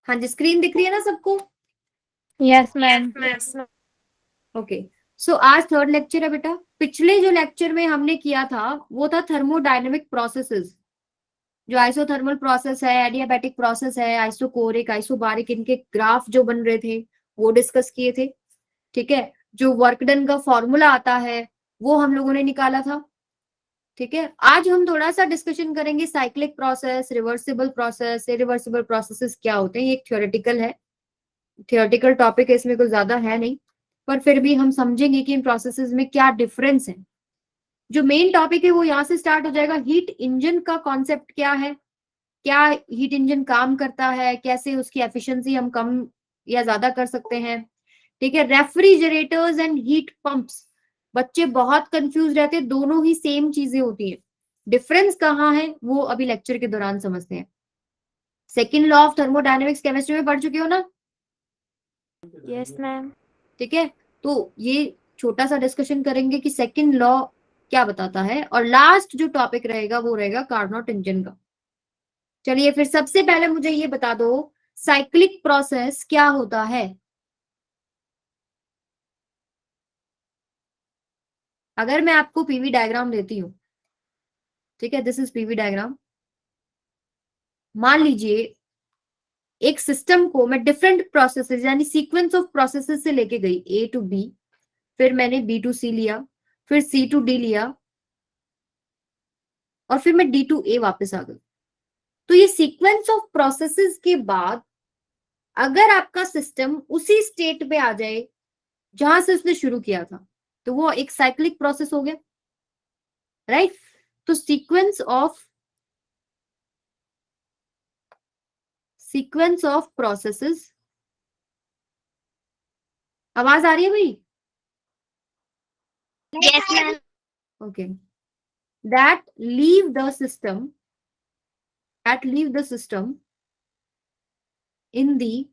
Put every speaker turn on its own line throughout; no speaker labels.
हाँ जी, स्क्रीन दिख रही है ना सबको?
Yes ma'am.
ओके, सो आज थर्ड लेक्चर है बेटा। पिछले जो लेक्चर में हमने किया था वो था थर्मोडायनेमिक प्रोसेसेस। जो आइसोथर्मल प्रोसेस है, एडियाबैटिक प्रोसेस है, आइसोकोरिक, आइसोबारिक, इनके ग्राफ जो बन रहे थे वो डिस्कस किए थे। ठीक है, जो वर्क डन का फॉर्मूला आता है वो हम लोगों ने निकाला था। ठीक है, आज हम थोड़ा सा डिस्कशन करेंगे cyclic process, reversible process. Irreversible processes क्या होते हैं, ये एक थ्योरेटिकल है, थियोरेटिकल टॉपिक है, इसमें कुछ ज्यादा है नहीं, पर फिर भी हम समझेंगे कि इन प्रोसेसेस में क्या डिफरेंस है। जो मेन टॉपिक है वो यहाँ से स्टार्ट हो जाएगा। हीट इंजन का कॉन्सेप्ट क्या है, क्या हीट इंजन काम करता है, कैसे उसकी एफिशिएंसी हम कम या ज्यादा कर सकते हैं। ठीक है, रेफ्रिजरेटर्स एंड हीट पंप्स, बच्चे बहुत कंफ्यूज रहते हैं, दोनों ही सेम चीजें होती हैं, डिफरेंस कहाँ है वो अभी लेक्चर के दौरान समझते हैं। Second law of thermodynamics chemistry में पढ़ चुके हो ना?
Yes ma'am.
ठीक है, तो ये छोटा सा डिस्कशन करेंगे कि सेकेंड लॉ क्या बताता है, और लास्ट जो टॉपिक रहेगा वो रहेगा कार्नोट इंजन का। चलिए फिर सबसे पहले मुझे ये बता दो, साइक्लिक प्रोसेस क्या होता है? अगर मैं आपको पीवी डायग्राम देती हूँ, ठीक है, दिस इज पीवी डायग्राम। मान लीजिए एक सिस्टम को मैं डिफरेंट प्रोसेसेस यानी सीक्वेंस ऑफ प्रोसेसेस से लेके गई ए टू बी, फिर मैंने बी टू सी लिया, फिर सी टू डी लिया, और फिर मैं डी टू ए वापस आ गई। तो ये सीक्वेंस ऑफ प्रोसेसेस के बाद अगर आपका सिस्टम उसी स्टेट पे आ जाए जहां से उसने शुरू किया था, तो वो एक साइक्लिक प्रोसेस हो गया, राइट? तो सीक्वेंस ऑफ प्रोसेसेस, आवाज आ रही है भाई?
Yes ma'am.
Okay, that leave the system, in the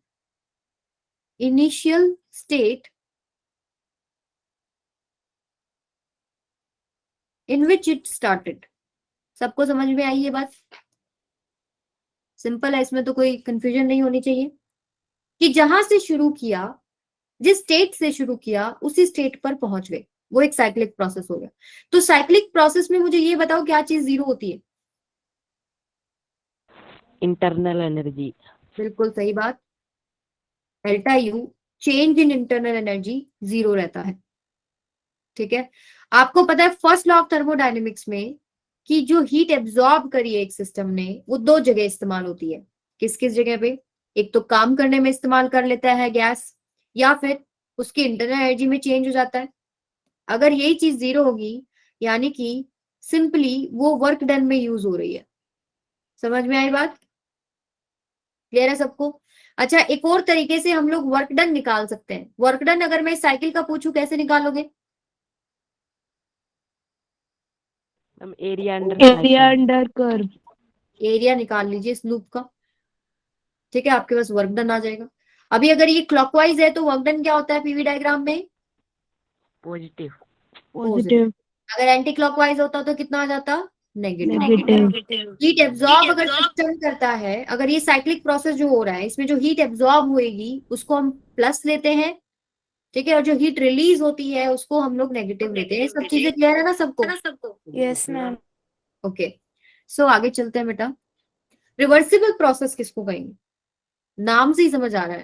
initial state in which it started। सबको समझ में आई ये बात? सिंपल है, इसमें तो कोई कंफ्यूजन नहीं होनी चाहिए कि जहां से शुरू किया, जिस स्टेट से शुरू किया उसी स्टेट पर पहुंच गए, वो एक साइक्लिक प्रोसेस हो गया। तो साइक्लिक प्रोसेस में मुझे ये बताओ क्या चीज जीरो होती है?
Internal energy.
बिल्कुल सही बात, delta U, change in internal energy zero रहता है। ठीक है, आपको पता है फर्स्ट लॉ ऑफ थर्मोडायनेमिक्स में कि जो हीट एब्जॉर्ब करी है एक सिस्टम ने वो दो जगह इस्तेमाल होती है। किस किस जगह पे? एक तो काम करने में इस्तेमाल कर लेता है गैस, या फिर उसकी इंटरनल एनर्जी में चेंज हो जाता है। अगर यही चीज जीरो होगी यानी कि सिंपली वो वर्क डन में यूज हो रही है। समझ में आई बात? क्लियर है सबको? अच्छा, एक और तरीके से हम लोग वर्क डन निकाल सकते हैं। वर्क डन अगर मैं साइकिल का पूछूं कैसे निकालोगे?
हम एरिया अंडर
कर्व।
एरिया निकाल लीजिए इस लूप का, ठीक है, आपके पास वर्क डन आ जाएगा। अभी अगर ये क्लॉकवाइज है तो वर्क डन क्या होता है पीवी डायग्राम में?
पॉजिटिव।
पॉजिटिव। अगर एंटी क्लॉकवाइज होता तो कितना आ जाता? नेगेटिव।
नेगेटिव।
हीट एब्जॉर्ब अगर सिस्टम करता है, अगर ये साइक्लिक प्रोसेस जो हो रहा है इसमें जो हीट एब्जॉर्ब होएगी उसको हम प्लस लेते हैं, ठीक है, और जो हीट रिलीज होती है उसको हम लोग नेगेटिव लेते हैं। सब चीजें क्लियर है ना सबको?
Yes ma'am.
ओके, सो आगे चलते हैं बेटा। रिवर्सिबल प्रोसेस किसको कहेंगे? नाम से ही समझ आ रहा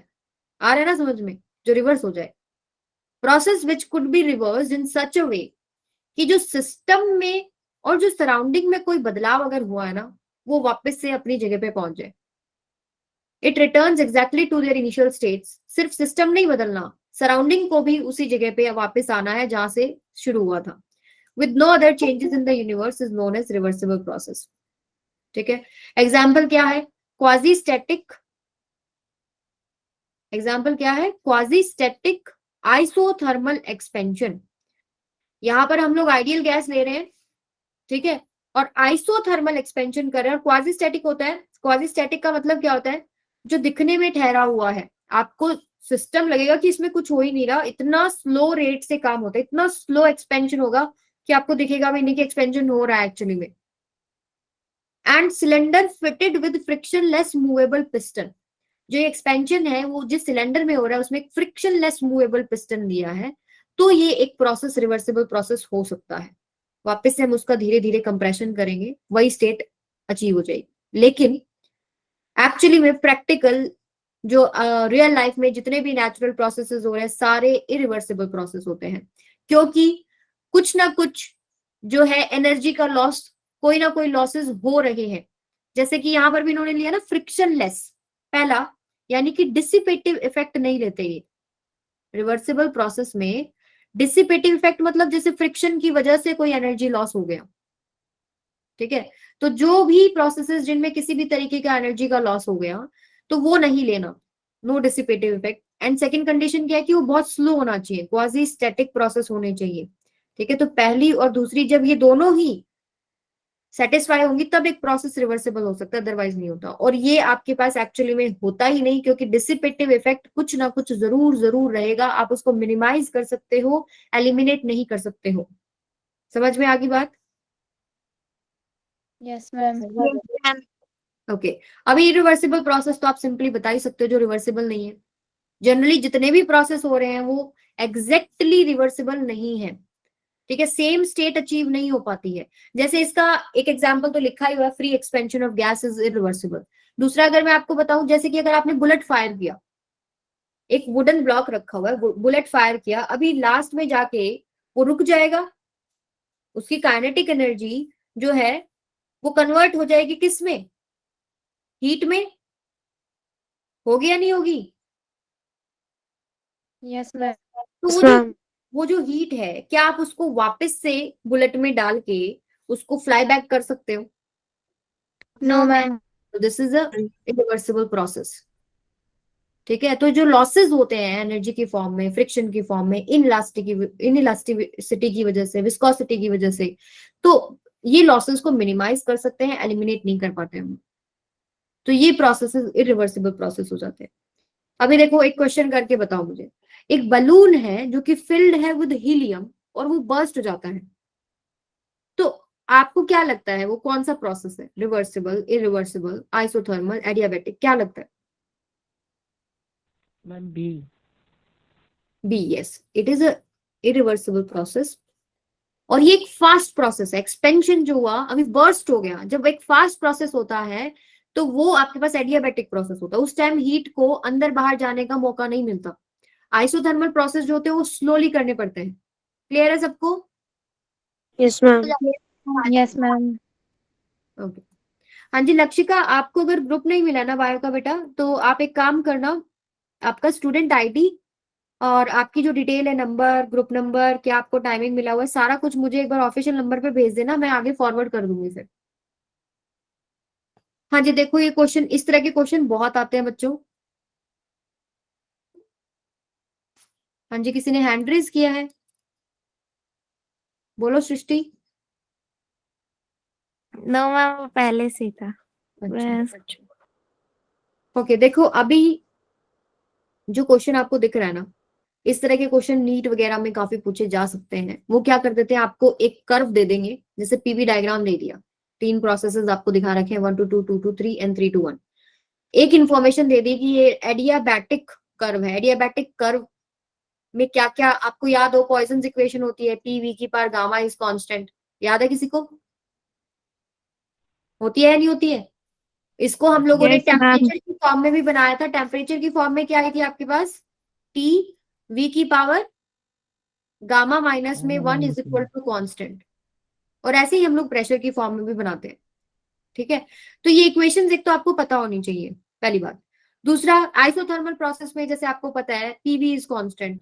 है ना समझ में, जो रिवर्स हो जाए। Process which could be reverse in such a way कि जो सिस्टम में और जो सराउंडिंग में कोई बदलाव अगर हुआ है ना वो वापस से अपनी जगह पे पहुंच जाए। It returns exactly to their initial states. सिर्फ सिस्टम नहीं बदलना, सराउंडिंग को भी उसी जगह पे वापस आना है जहां से शुरू हुआ था। With no other changes in the universe is known as reversible process. ठीक है, एग्जाम्पल क्या है? Quasi static. एग्जाम्पल क्या है? Quasi static isothermal expansion. यहां पर हम लोग आइडियल गैस ले रहे हैं, ठीक है, और आइसोथर्मल एक्सपेंशन कर रहे हैं। और क्वाजी स्टैटिक होता है, क्वाजी स्टैटिक का मतलब क्या होता है? जो दिखने में ठहरा हुआ है, आपको सिस्टम लगेगा कि इसमें कुछ हो ही नहीं रहा, इतना स्लो रेट से काम होता है, इतना स्लो एक्सपेंशन होगा कि आपको दिखेगा भी नहीं कि एक्सपेंशन हो रहा है एक्चुअली में। And cylinder fitted with frictionless movable piston. जो एक्सपेंशन है वो जिस सिलेंडर में हो रहा है उसमें एक फ्रिक्शनलेस मूवेबल पिस्टन दिया है, तो ये एक प्रोसेस रिवर्सिबल प्रोसेस हो सकता है। वापस से हम उसका धीरे धीरे कंप्रेशन करेंगे, वही स्टेट अचीव हो जाएगी। लेकिन एक्चुअली में प्रैक्टिकल जो रियल लाइफ में जितने भी नेचुरल प्रोसेसेस हो रहे हैं सारे इरिवर्सिबल प्रोसेस होते हैं, क्योंकि कुछ ना कुछ जो है एनर्जी का लॉस, कोई ना कोई लॉसेस हो रहे हैं। जैसे कि यहाँ पर भी इन्होंने लिया ना फ्रिक्शनलेस, पहला, यानी कि डिसिपेटिव इफेक्ट नहीं लेते ये रिवर्सिबल प्रोसेस में। डिसिपेटिव इफेक्ट मतलब जैसे फ्रिक्शन की वजह से कोई एनर्जी लॉस हो गया, ठीक है, तो जो भी प्रोसेसेस जिनमें किसी भी तरीके का एनर्जी का लॉस हो गया तो वो नहीं लेना, no dissipative effect. And second condition क्या है कि वो बहुत स्लो होना चाहिए, क्वाजी स्टैटिक प्रोसेस होने चाहिए, ठीक है। तो पहली और दूसरी जब ये दोनों ही सेटिस्फाई होंगी तब एक प्रोसेस रिवर्सिबल हो सकता है, अदरवाइज नहीं होता। और ये आपके पास एक्चुअली में होता ही नहीं, क्योंकि डिसिपेटिव इफेक्ट कुछ ना कुछ जरूर जरूर रहेगा, आप उसको मिनिमाइज कर सकते हो, एलिमिनेट नहीं कर सकते हो। समझ में आ गई बात?
Yes ma'am.
ओके अभी इरिवर्सिबल प्रोसेस तो आप सिंपली बता ही सकते हो जो रिवर्सिबल नहीं है। जनरली जितने भी प्रोसेस हो रहे हैं वो एग्जैक्टली रिवर्सिबल नहीं है, ठीक है, सेम स्टेट अचीव नहीं हो पाती है। जैसे इसका एक एग्जांपल तो लिखा ही हुआ है, free expansion of gas is irreversible. दूसरा अगर मैं आपको बताऊं, जैसे कि अगर आपने बुलेट फायर किया, एक वुडन ब्लॉक रखा हुआ है, बुलेट फायर किया, अभी लास्ट में जाके वो रुक जाएगा, उसकी काइनेटिक एनर्जी जो है वो कन्वर्ट हो जाएगी किस में, हीट में, होगी या नहीं होगी?
Yes ma'am.
तो वो जो हीट है, क्या आप उसको वापस से बुलेट में डाल के उसको फ्लाई बैक कर सकते हो?
No ma'am.
तो this is a irreversible process, ठीक है। तो जो लॉसेस होते हैं एनर्जी की फॉर्म में, फ्रिक्शन की फॉर्म में, इनइलास्टिसिटी की वजह से, विस्कोसिटी की वजह से, तो ये लॉसेस को मिनिमाइज कर सकते हैं, एलिमिनेट नहीं कर पाते हम। तो ये प्रोसेस इरिवर्सिबल प्रोसेस हो जाते हैं। अभी देखो एक क्वेश्चन करके बताओ मुझे, एक बलून है जो कि फिल्ड है विद हीलियम और वो बर्स्ट हो जाता है, तो आपको क्या लगता है वो कौन सा प्रोसेस है? रिवर्सिबल, इरिवर्सिबल, आइसोथर्मल, एडियाबैटिक, क्या लगता है?
Ma'am B.
B, yes, it is a irreversible process. और ये एक फास्ट प्रोसेस है। एक्सपेंशन जो हुआ अभी बर्स्ट हो गया, जब एक फास्ट प्रोसेस होता है तो वो आपके पास एडियाबैटिक प्रोसेस होता है, उस टाइम हीट को अंदर बाहर जाने का मौका नहीं मिलता। आइसोथर्मल प्रोसेस जो होते हैं वो स्लोली करने पड़ते हैं। क्लियर है सबको?
Yes ma'am. Yes ma'am.
Okay. हाँ जी लक्षिका, आपको अगर ग्रुप नहीं मिला ना बायो का बेटा, तो आप एक काम करना, आपका स्टूडेंट आईडी और आपकी जो डिटेल है, नंबर, ग्रुप नंबर, क्या आपको टाइमिंग मिला हुआ है, सारा कुछ मुझे एक बार ऑफिशियल नंबर पे भेज देना, मैं आगे फॉरवर्ड कर दूंगी फिर। हाँ जी देखो ये क्वेश्चन, इस तरह के क्वेश्चन बहुत आते हैं बच्चों। हाँ जी किसी ने हैंड रेज किया है, बोलो सृष्टि।
नो मैम, वो पहले से ही था।
अच्छा ओके, देखो अभी जो क्वेश्चन आपको दिख रहा है ना, इस तरह के क्वेश्चन नीट वगैरह में काफी पूछे जा सकते हैं। वो क्या कर देते हैं, आपको एक कर्व दे देंगे, जैसे पीवी डायग्राम दे दिया, 3 प्रोसेसेस आपको दिखा रखे हैं, 1 to 2, 2 to 3 एंड 3 to 1। एक इंफॉर्मेशन दे दी कि ये एडियाबैटिक कर्व है। एडियाबैटिक कर्व में क्या क्या आपको याद हो, पॉइजन इक्वेशन होती है, पी वी की पावर गामा इज कांस्टेंट, याद है किसी को? होती है या नहीं होती है? इसको हम लोगों ने
यस मैम।
टेम्परेचर की फॉर्म में भी बनाया था। टेम्परेचर की फॉर्म में क्या आई थी आपके पास, टी वी की पावर गामा माइनस में 1 इज इक्वल टू कॉन्स्टेंट। और ऐसे ही हम लोग प्रेशर की फॉर्म में भी बनाते हैं, ठीक है। तो ये इक्वेशंस एक तो आपको पता होनी चाहिए, पहली बात। दूसरा, आइसोथर्मल प्रोसेस में जैसे आपको पता है पीवी इज कांस्टेंट,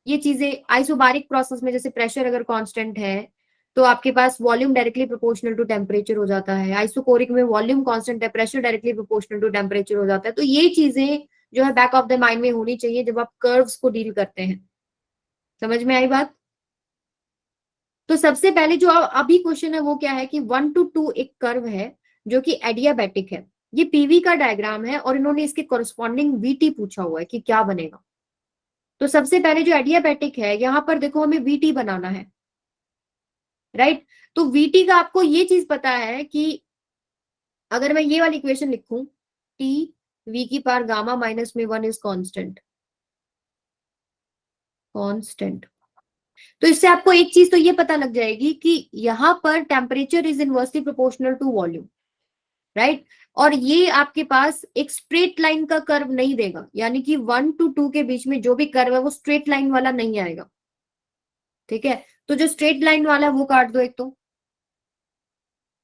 ये चीजें आइसोबारिक प्रोसेस में जैसे प्रेशर अगर कांस्टेंट है तो आपके पास volume directly proportional to temperature हो जाता है। आइसोकोरिक में वॉल्यूम कांस्टेंट है, pressure directly proportional to temperature हो जाता है। तो ये चीजें जो है बैक ऑफ द माइंड में होनी चाहिए जब आप कर्व्स को डील करते हैं। समझ में आई बात? तो सबसे पहले जो अभी क्वेश्चन है वो क्या है कि 1 to 2 एक कर्व है जो कि एडियाबैटिक है। ये पीवी का डायग्राम है और इन्होंने इसके कोरस्पॉन्डिंग वीटी पूछा हुआ है कि क्या बनेगा। तो सबसे पहले जो एडियाबैटिक है, यहां पर देखो हमें वीटी बनाना है, राइट। तो वीटी का आपको ये चीज पता है कि अगर मैं ये वाली इक्वेशन लिखूं, टी V की पावर गामा माइनस में 1 इज कांस्टेंट। कांस्टेंट। तो इससे आपको एक चीज तो ये पता लग जाएगी कि यहाँ पर temperature is inversely proportional to volume, right. और ये आपके पास एक स्ट्रेट लाइन का कर्व नहीं देगा, यानी कि 1 to 2 के बीच में जो भी कर्व है वो स्ट्रेट लाइन वाला नहीं आएगा, ठीक है। तो जो स्ट्रेट लाइन वाला है वो काट दो एक तो।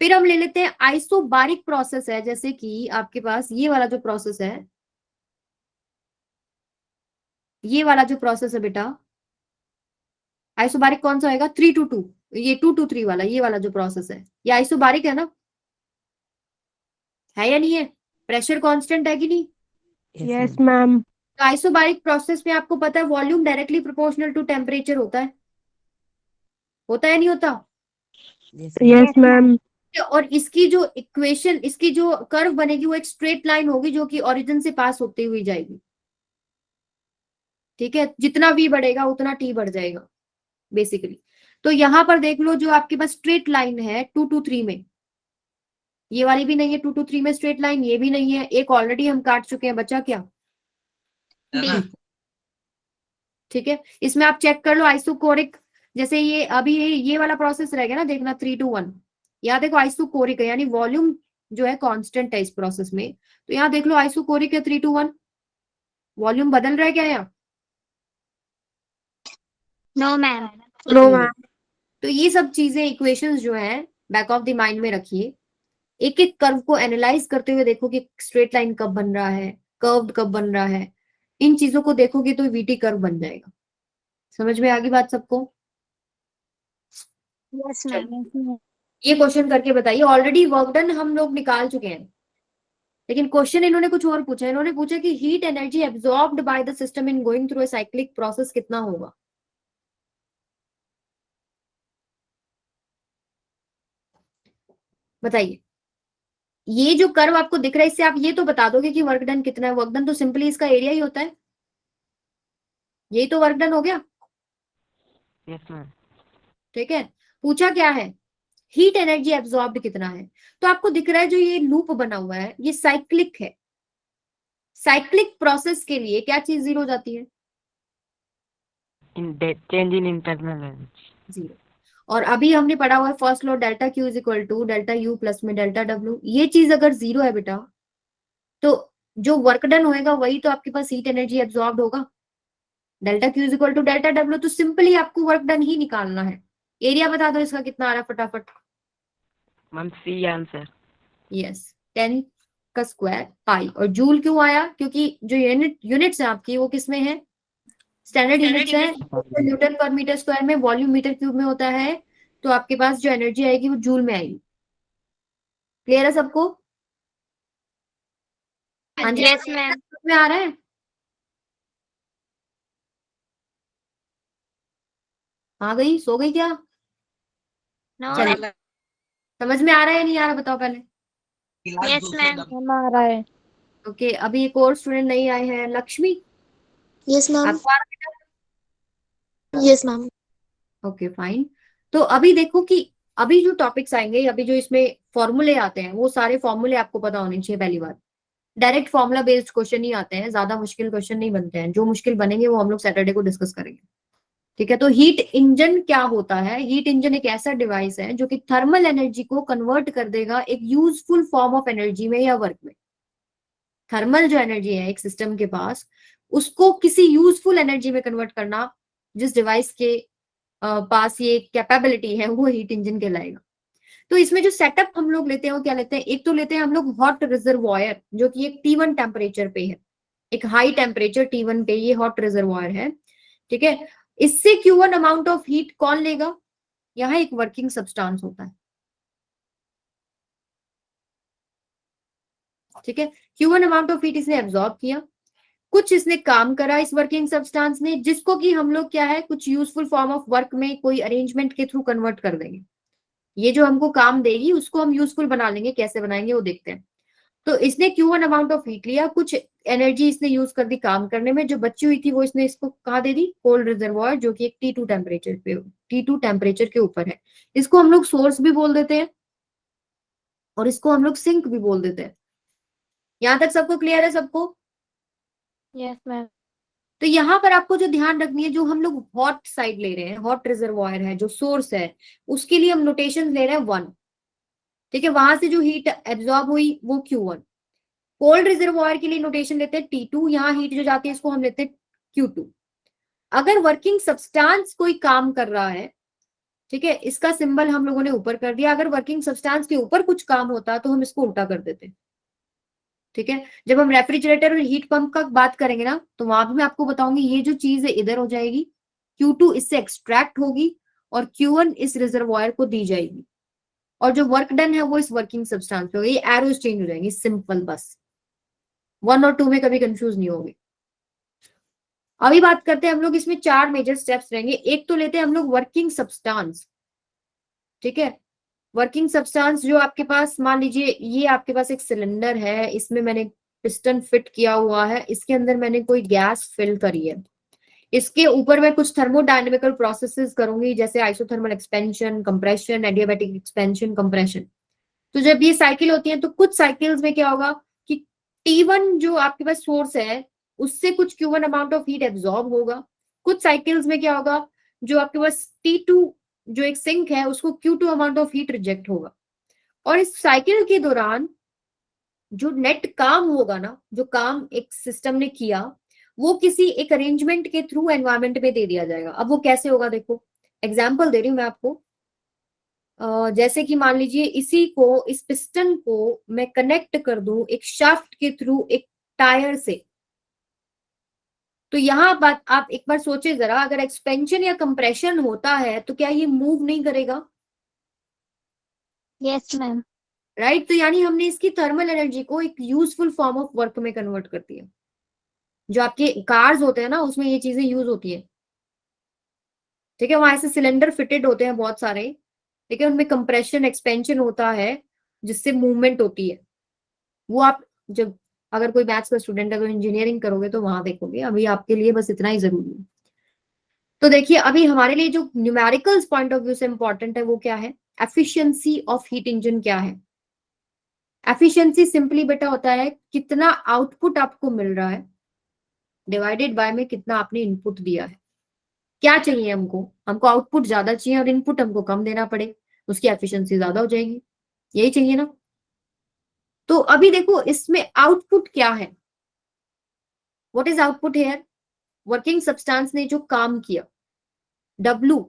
फिर हम ले लेते हैं आइसोबारिक प्रोसेस है, जैसे कि आपके पास ये वाला जो प्रोसेस है, ये वाला जो प्रोसेस है बेटा, आइसोबारिक कौन सा होगा? 3 to 2, ये 2 to 3 वाला, ये वाला जो प्रोसेस है ये आइसोबारिक है ना, है या नहीं है? प्रेशर कांस्टेंट है कि नहीं?
Yes ma'am.
तो आइसोबारिक प्रोसेस में आपको पता है volume directly proportional to temperature होता है या नहीं होता?
Yes ma'am.
और इसकी जो इक्वेशन, इसकी जो कर्व बनेगी वो एक स्ट्रेट लाइन होगी जो कि ओरिजिन से पास होती हुई जाएगी, ठीक है। जितना v बढ़ेगा उतना t बढ़ जाएगा बेसिकली। तो यहां पर देख लो जो आपके पास स्ट्रेट लाइन है 2 to 3 में, ये वाली भी नहीं है 2 to 3 में स्ट्रेट लाइन, ये भी नहीं है, एक ऑलरेडी हम काट चुके हैं, बचा क्या? D, ठीक है। इसमें आप चेक कर लो आइसोकोरिक, जैसे ये अभी ये वाला प्रोसेस रहेगा ना, देखना 3 to 1, यहाँ देखो आइसोकोरिक है, यानी वॉल्यूम जो है कांस्टेंट है इस प्रोसेस में। तो यहाँ देख लो आइसोकोरिक है 3 to 1, वॉल्यूम बदल रहा है क्या यहाँ?
No ma'am.
No ma'am. तो ये सब चीजें, इक्वेशंस जो है बैक ऑफ द माइंड में रखिए, एक एक कर्व को एनालाइज करते हुए देखो कि स्ट्रेट लाइन कब बन रहा है, कर्व्ड कब बन रहा है, इन चीजों को देखोगे तो वीटी कर्व बन जाएगा। समझ में आ गई बात सबको?
Yes ma'am.
ये क्वेश्चन करके बताइए। ऑलरेडी वर्क डन हम लोग निकाल चुके हैं, लेकिन क्वेश्चन इन्होंने कुछ और पूछा। इन्होंने पूछा कि heat energy absorbed by the system in going through a cyclic process कितना होगा? बताइए। ये जो कर्व आपको दिख रहा है इससे आप ये तो बता दोगे कि वर्क डन कितना है। वर्क डन तो सिंपली इसका एरिया ही होता है, यही तो वर्क डन हो गया,
यस मैम।
ठीक है। पूछा क्या है? हीट एनर्जी एब्जॉर्ब्ड कितना है। तो आपको दिख रहा है जो ये लूप बना हुआ है ये साइक्लिक है। साइक्लिक प्रोसेस के लिए क्या चीज जीरो हो जाती है?
Change in internal energy
zero. और अभी हमने पढ़ा हुआ है first law delta Q is equal to delta U plus में डेल्टा डब्ल्यू। ये चीज अगर जीरो है बेटा तो जो वर्क डन होएगा वही तो आपके पास हीट एनर्जी एब्जॉर्ब्ड होगा। Delta Q is equal to delta W, तो सिंपली आपको वर्क डन ही निकालना है। एरिया बता दो इसका कितना आ रहा है फटाफट।
Ma'am C answer.
यस, 10 का स्क्वायर पाई। और जूल क्यों आया? क्योंकि जो यूनिट्स है आपकी वो किसमें है? स्टैंडर्ड यूनिट्स है, न्यूटन पर मीटर स्क्वायर में, वॉल्यूम मीटर क्यूब में होता है। तो आपके पास जो एनर्जी आएगी वो जूल में आएगी। क्लियर है सबको? हाँ जी,
यस मैम।
में आ रहा है? आ गई? सो गई क्या?
नो
चलिए,
मैम।
समझ में आ रहा है या नहीं आ रहा बताओ पहले।
Yes ma'am. आ रहा है।
ओके, अभी एक और स्टूडेंट नहीं आए हैं, लक्ष्मी।
Yes ma'am.
आपको आ रहा है?
Yes ma'am.
Okay fine. तो अभी देखो कि अभी जो टॉपिक्स आएंगे, अभी जो इसमें फॉर्मूले आते हैं वो सारे फॉर्मूले आपको पता होने चाहिए। पहली बात, डायरेक्ट फॉर्मूला बेस्ड क्वेश्चन ही आते हैं, ज्यादा मुश्किल क्वेश्चन नहीं बनते हैं। जो मुश्किल बनेंगे वो हम लोग सैटरडे को डिस्कस करेंगे, ठीक है। तो हीट इंजन क्या होता है? हीट इंजन एक ऐसा डिवाइस है जो कि थर्मल एनर्जी को कन्वर्ट कर देगा एक यूजफुल फॉर्म ऑफ एनर्जी में या वर्क में। थर्मल जो एनर्जी है एक सिस्टम के पास, उसको किसी यूजफुल एनर्जी में कन्वर्ट करना, जिस डिवाइस के पास ये कैपेबिलिटी है, वो हीट इंजन कहलाएगा। तो इसमें जो सेटअप हम लोग लेते हैं वो क्या लेते हैं? एक तो लेते हैं हम लोग हॉट रिजर्वॉयर, जो कि एक T1 टेम्परेचर पे है, एक हाई टेम्परेचर T1 पे ये हॉट रिजर्वॉयर है, ठीक है। इससे Q1 अमाउंट ऑफ हीट कौन लेगा? यहाँ एक वर्किंग सब्सटेंस होता है, ठीक है। Q1 अमाउंट ऑफ हीट इसने एब्जॉर्ब किया, कुछ इसने काम करा इस वर्किंग सब्सटेंस ने, जिसको कि हम लोग क्या है कुछ यूजफुल फॉर्म ऑफ वर्क में कोई अरेंजमेंट के थ्रू कन्वर्ट कर देंगे। ये जो हमको काम देगी उसको हम यूजफुल बना लेंगे, कैसे बनाएंगे वो देखते हैं। तो इसने Q1 अमाउंट ऑफ हीट लिया, कुछ एनर्जी इसने यूज कर दी काम करने में, जो बची हुई थी वो इसने इसको कहाँ दे दी? कोल्ड रिजर्वॉयर, जो कि एक T2 टेम्परेचर पे, T2 टेम्परेचर के ऊपर है। इसको हम लोग सोर्स भी बोल देते हैं और इसको हम लोग सिंक भी बोल देते हैं, यहाँ तक सबको क्लियर है सबको?
Yes, ma'am.
तो यहाँ पर आपको जो ध्यान रखनी है, जो हम लोग हॉट साइड ले रहे हैं, हॉट रिजर्वॉयर है जो सोर्स है, उसके लिए हम नोटेशन ले रहे हैं 1, ठीक है, वहां से जो हीट एब्जॉर्ब हुई वो Q1। कोल्ड रिजर्वॉयर के लिए नोटेशन लेते हैं T2, यहाँ हीट जो जाती है इसको हम लेते हैं Q2। अगर वर्किंग सब्सटेंस कोई काम कर रहा है, ठीक है, इसका सिंबल हम लोगों ने ऊपर कर दिया, अगर वर्किंग सब्सटेंस के ऊपर कुछ काम होता तो हम इसको उल्टा कर देते, ठीक है। जब हम रेफ्रिजरेटर और हीट पंप का बात करेंगे ना, तो वहां भी मैं आपको बताऊंगी ये जो चीज है इधर हो जाएगी, Q2 इससे एक्सट्रैक्ट होगी और Q1 इस रिजर्वॉयर को दी जाएगी, और जो वर्क डन है वो इस वर्किंग सब्सटेंस पे होगी। ये एरोज चेंज हो जाएंगी, सिंपल, बस 1 और 2 में कभी कंफ्यूज नहीं होगी। अभी बात करते हैं हम लोग, इसमें 4 मेजर स्टेप्स रहेंगे। एक तो लेते हैं हम लोग वर्किंग सब्सटेंस, ठीक है। वर्किंग सब्सटेंस जो आपके पास, मान लीजिए ये आपके पास एक सिलेंडर है, इसमें मैंने पिस्टन फिट किया हुआ है, इसके अंदर मैंने कोई गैस फिल करी है, इसके ऊपर मैं कुछ थर्मोडायनेमिकल प्रोसेसेस करूंगी, जैसे isothermal expansion, compression, adiabatic expansion, compression. तो जब ये साइकिल होती है तो कुछ साइकिल्स में क्या होगा कि T1 जो आपके पास सोर्स है उससे कुछ Q1 amount of heat absorb होगा, कुछ साइकिल्स में क्या होगा, जो आपके पास T2 जो एक सिंक है उसको Q2 amount of heat reject होगा। और इस साइकिल के दौरान जो नेट काम होगा ना, जो काम एक सिस्टम ने किया, वो किसी एक अरेंजमेंट के थ्रू एनवायरमेंट में दे दिया जाएगा। अब वो कैसे होगा, देखो एग्जांपल दे रही हूं मैं आपको। जैसे कि मान लीजिए इसी को, इस पिस्टन को मैं कनेक्ट कर दूं एक शाफ्ट के थ्रू एक टायर से, तो यहाँ बात आप एक बार सोचे जरा, अगर एक्सपेंशन या कंप्रेशन होता है तो क्या ये मूव नहीं करेगा?
Yes, ma'am.
राइट। तो यानी हमने इसकी थर्मल एनर्जी को एक यूजफुल फॉर्म ऑफ वर्क में कन्वर्ट कर दिया। जो आपके कार्स होते हैं ना उसमें ये चीजें यूज होती है, ठीक है, वहां ऐसे सिलेंडर फिटेड होते हैं बहुत सारे, ठीक है, उनमें कंप्रेशन एक्सपेंशन होता है जिससे मूवमेंट होती है। वो आप जब, अगर कोई मैथ्स का स्टूडेंट है तो इंजीनियरिंग करोगे तो वहां देखोगे, अभी आपके लिए बस इतना ही जरूरी है। तो देखिए अभी हमारे लिए जो न्यूमेरिकल्स पॉइंट ऑफ व्यू से इंपॉर्टेंट है वो क्या है, एफिशिएंसी ऑफ हीट इंजन क्या है। एफिशिएंसी सिंपली बेटा होता है कितना आउटपुट आपको मिल रहा है डिवाइडेड बाय में कितना आपने इनपुट दिया है। क्या चाहिए हमको, हमको आउटपुट ज्यादा चाहिए और इनपुट हमको कम देना पड़े, उसकी एफिशिएंसी ज्यादा हो जाएगी, यही चाहिए ना। तो अभी देखो इसमें आउटपुट क्या है, what is output here, working substance ने जो काम किया W,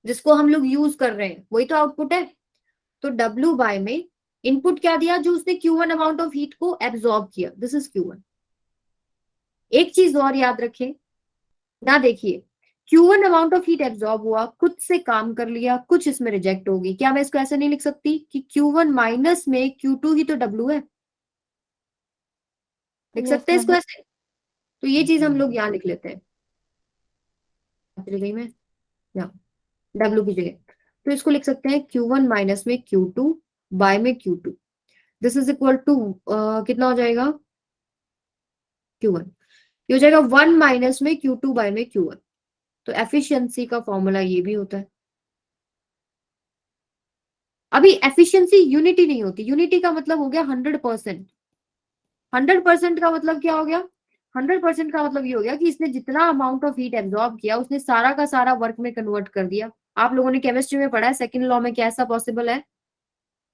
जिसको हम लोग यूज कर रहे हैं, वही तो आउटपुट है। तो W बाय में इनपुट क्या दिया, जो उसने Q1 अमाउंट ऑफ हीट को एब्जॉर्ब किया, दिस इज Q1। एक चीज और याद रखें ना, देखिए Q1 amount of heat absorb हुआ, कुछ से काम कर लिया, कुछ इसमें रिजेक्ट होगी। क्या मैं इसको ऐसे नहीं लिख सकती कि Q1 माइनस में Q2 ही तो W है, लिख
Yes,
सकते हैं इसको
ma'am.
ऐसे? तो ये चीज हम लोग यहाँ लिख लेते हैं, चली गई मैं यहाँ W की जगह, तो इसको लिख सकते हैं Q1 माइनस में Q2 बाय में Q2, this is equal to कितना हो जाएगा, Q1, ये हो जाएगा 1 माइनस में Q2 बाय में Q1। तो एफिशिएंसी का फॉर्मूला ये भी होता है। अभी एफिशिएंसी यूनिटी नहीं होती, यूनिटी का मतलब हो गया 100%। 100% का मतलब क्या हो गया, 100% का मतलब ये हो गया कि इसने जितना अमाउंट ऑफ हीट एब्जॉर्ब किया उसने सारा का सारा वर्क में कन्वर्ट कर दिया। आप लोगों ने केमिस्ट्री में पढ़ा है सेकंड लॉ में, क्या ऐसा पॉसिबल है?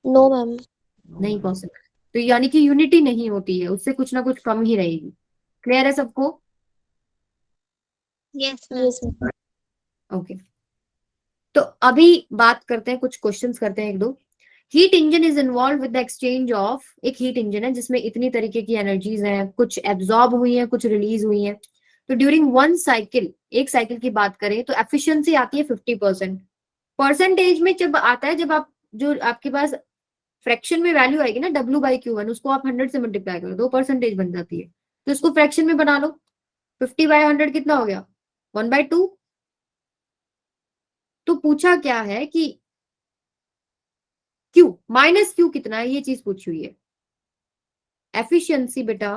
No, ma'am.
नहीं पॉसिबल। तो यानी कि यूनिटी नहीं होती है, उससे कुछ ना कुछ कम ही रहेगी। क्लियर है सबको?
Yes, ma'am. Yes, ma'am.
Okay. तो अभी बात करते हैं, कुछ क्वेश्चंस करते हैं एक दो। Heat engine is involve with the exchange of, एक हीट इंजन है जिसमें इतनी तरीके की एनर्जीज हैं, कुछ एब्जॉर्ब हुई हैं, कुछ रिलीज हुई हैं। तो ड्यूरिंग वन साइकिल, एक साइकिल की बात करें तो एफिशिएंसी आती है 50%। परसेंटेज में जब आता है, जब आप जो आपके पास फ्रैक्शन में वैल्यू आएगी ना W/Q1, उसको आप 100 से मल्टीप्लाई करो तो परसेंटेज बन जाती है। तो इसको फ्रैक्शन में बना लो, 50/100 कितना हो गया, 1/2। तो पूछा क्या है कि Q माइनस Q कितना है, ये चीज पूछी हुई है। एफिशिएंसी बेटा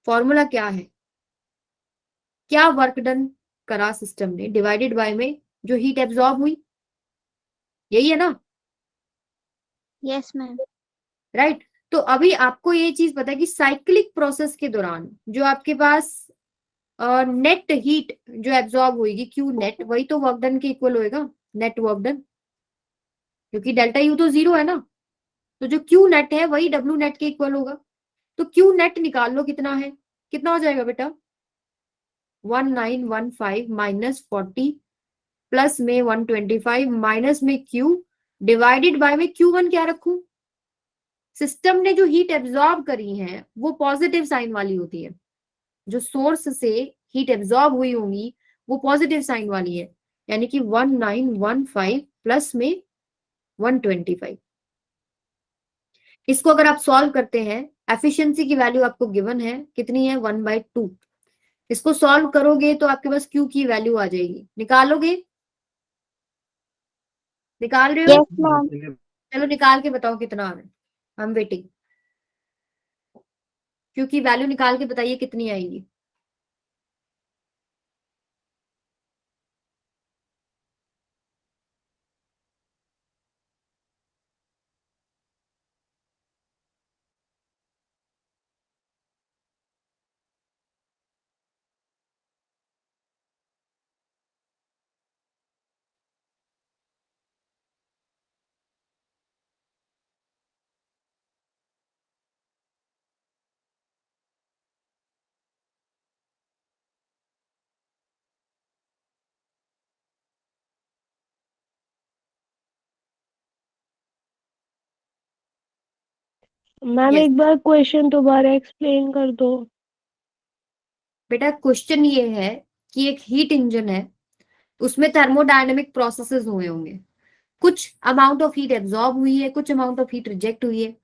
फॉर्मूला क्या है, क्या वर्क डन करा सिस्टम ने डिवाइडेड बाय में जो हीट एब्जॉर्ब हुई, यही है ना?
Yes, ma'am.
राइट। तो अभी आपको ये चीज पता है कि साइक्लिक प्रोसेस के दौरान जो आपके पास नेट हीट जो एब्जॉर्ब होगी क्यू नेट, वही तो वर्क डन के इक्वल होएगा, नेट वर्क डन, क्योंकि डेल्टा यू तो 0 है ना, तो जो क्यू नेट है वही डब्ल्यू नेट के इक्वल होगा। तो क्यू नेट निकाल लो कितना है, कितना हो जाएगा बेटा, 1915 माइनस 40 प्लस में 125 माइनस में क्यू डिवाइडेड बाय में Q1 क्या रखूं, सिस्टम ने जो हीट एब्जॉर्ब करी है वो पॉजिटिव साइन वाली होती है, जो सोर्स से हीट एब्जॉर्ब हुई होंगी वो पॉजिटिव साइन वाली है, यानी कि 1915 प्लस में 125। इसको अगर आप सॉल्व करते हैं, एफिशिएंसी की वैल्यू आपको गिवन है कितनी है, 1/2। इसको सॉल्व करोगे तो आपके पास क्यू की वैल्यू आ जाएगी, निकालोगे, निकाल रहे हो?
Yes, ma'am.
चलो निकाल के बताओ कितना आ रहा है, आई एम वेटिंग। क्यू की वैल्यू निकाल के बताइए कितनी आएगी।
Ma'am
Yes.
एक बार क्वेश्चन दोबारा एक्सप्लेन कर दो।
बेटा क्वेश्चन ये है कि एक हीट इंजन है, उसमें थर्मोडायनेमिक प्रोसेसेस हुए होंगे, कुछ अमाउंट ऑफ हीट एब्जॉर्ब हुई है, कुछ अमाउंट ऑफ हीट रिजेक्ट हुई है।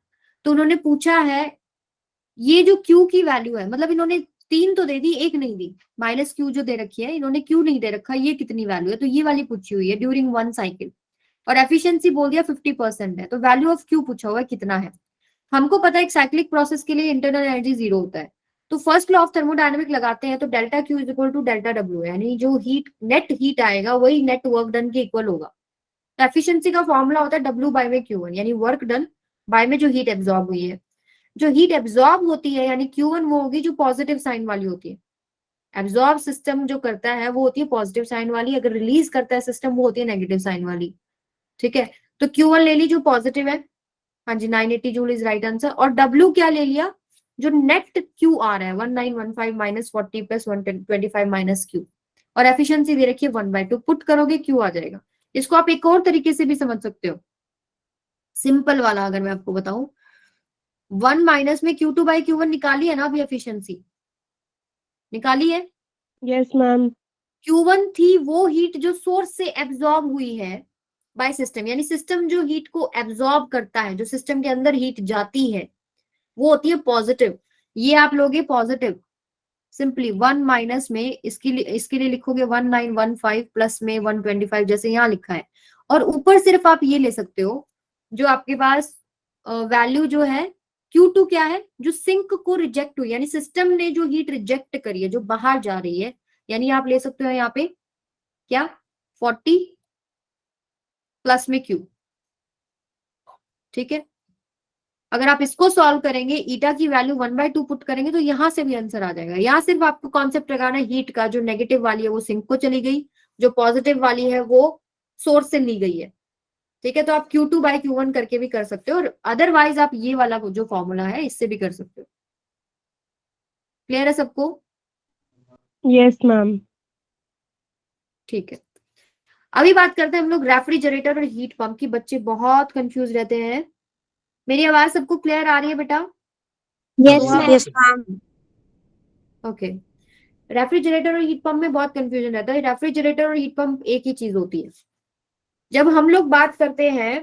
तो उन्होंने पूछा है ये जो क्यू की वैल्यू है, मतलब इन्होंने 3 तो दे दी, एक नहीं दी, माइनस क्यू जो दे रखी है, इन्होंने क्यू नहीं दे रखा, ये कितनी वैल्यू है, तो ये वाली पूछी हुई है ड्यूरिंग 1 साइकिल, और एफिशिएंसी बोल दिया 50% है, तो वैल्यू ऑफ क्यू पूछा हुआ है कितना है। हमको पता है एक साइक्लिक प्रोसेस के लिए इंटरनल एनर्जी 0 होता है, तो फर्स्ट लॉ ऑफ थर्मोडायनेमिक लगाते हैं, तो delta Q is equal to delta W, यानी जो हीट नेट हीट आएगा वही नेट वर्क डन के इक्वल होगा। तो एफिशिएंसी का फॉर्मूला होता है डब्ल्यू बाय में Q1, यानी वर्क डन बाय में जो हीट एब्जॉर्ब हुई है। जो हीट एब्जॉर्ब होती है यानी Q1 वो होगी जो पॉजिटिव साइन वाली होती है, एब्जॉर्ब सिस्टम जो करता है वो होती है पॉजिटिव साइन वाली, अगर रिलीज करता है सिस्टम वो होती है नेगेटिव साइन वाली। ठीक है, तो Q1 ले ली जो पॉजिटिव है, हाँ जी 980 जूल इज राइट आंसर, और W क्या ले लिया, जो नेट Q आ रहा है 1915 माइनस 40 प्लस 125 माइनस Q, और एफिशिएंसी दे रखी है 1/2, पुट करोगे Q आ जाएगा। इसको आप एक और तरीके से भी समझ सकते हो, सिंपल वाला अगर मैं आपको बताऊं, 1 माइनस में Q2 बाई Q1 निकाली है ना अभी, एफिशिएंसी निकाली है।
Yes ma'am.
Q1 थी वो हीट जो सोर्स से एब्जॉर्ब हुई है बाय सिस्टम, यानी सिस्टम जो हीट को एब्जॉर्ब करता है, जो सिस्टम के अंदर हीट जाती है वो होती है पॉजिटिव, ये आप लोगे पॉजिटिव, सिंपली 1 माइनस में इसके लिए लिखोगे 1915 प्लस में 125 जैसे यहाँ लिखा है, और ऊपर सिर्फ आप ये ले सकते हो जो आपके पास वैल्यू जो है Q2 क्या है, जो सिंक को रिजेक्ट हुई, यानी सिस्टम ने जो हीट रिजेक्ट करी है जो बाहर जा रही है, यानी आप ले सकते हो यहाँ पे क्या 40 प्लस में Q। ठीक है, अगर आप इसको सॉल्व करेंगे, ईटा की वैल्यू 1/2 पुट करेंगे तो यहां से भी आंसर आ जाएगा। यहाँ सिर्फ आपको कॉन्सेप्ट लगाना है हीट का, जो नेगेटिव वाली है वो सिंक को चली गई, जो पॉजिटिव वाली है वो सोर्स से ली गई है। ठीक है, तो आप Q2 बाई Q1 करके भी कर सकते हो, और अदरवाइज आप ये वाला जो फॉर्मूला है इससे भी कर सकते हो। क्लियर है सबको?
Yes ma'am.
ठीक है, अभी बात करते हैं हम लोग रेफ्रिजरेटर और हीट पंप की। बच्चे बहुत कंफ्यूज रहते हैं। मेरी आवाज सबको क्लियर आ रही है बेटा?
Yes,
तो
ma'am.
आप ओके, रेफ्रिजरेटर और हीट पंप में बहुत कंफ्यूजन रहता है। रेफ्रिजरेटर और हीट पंप एक ही चीज होती है। जब हम लोग बात करते हैं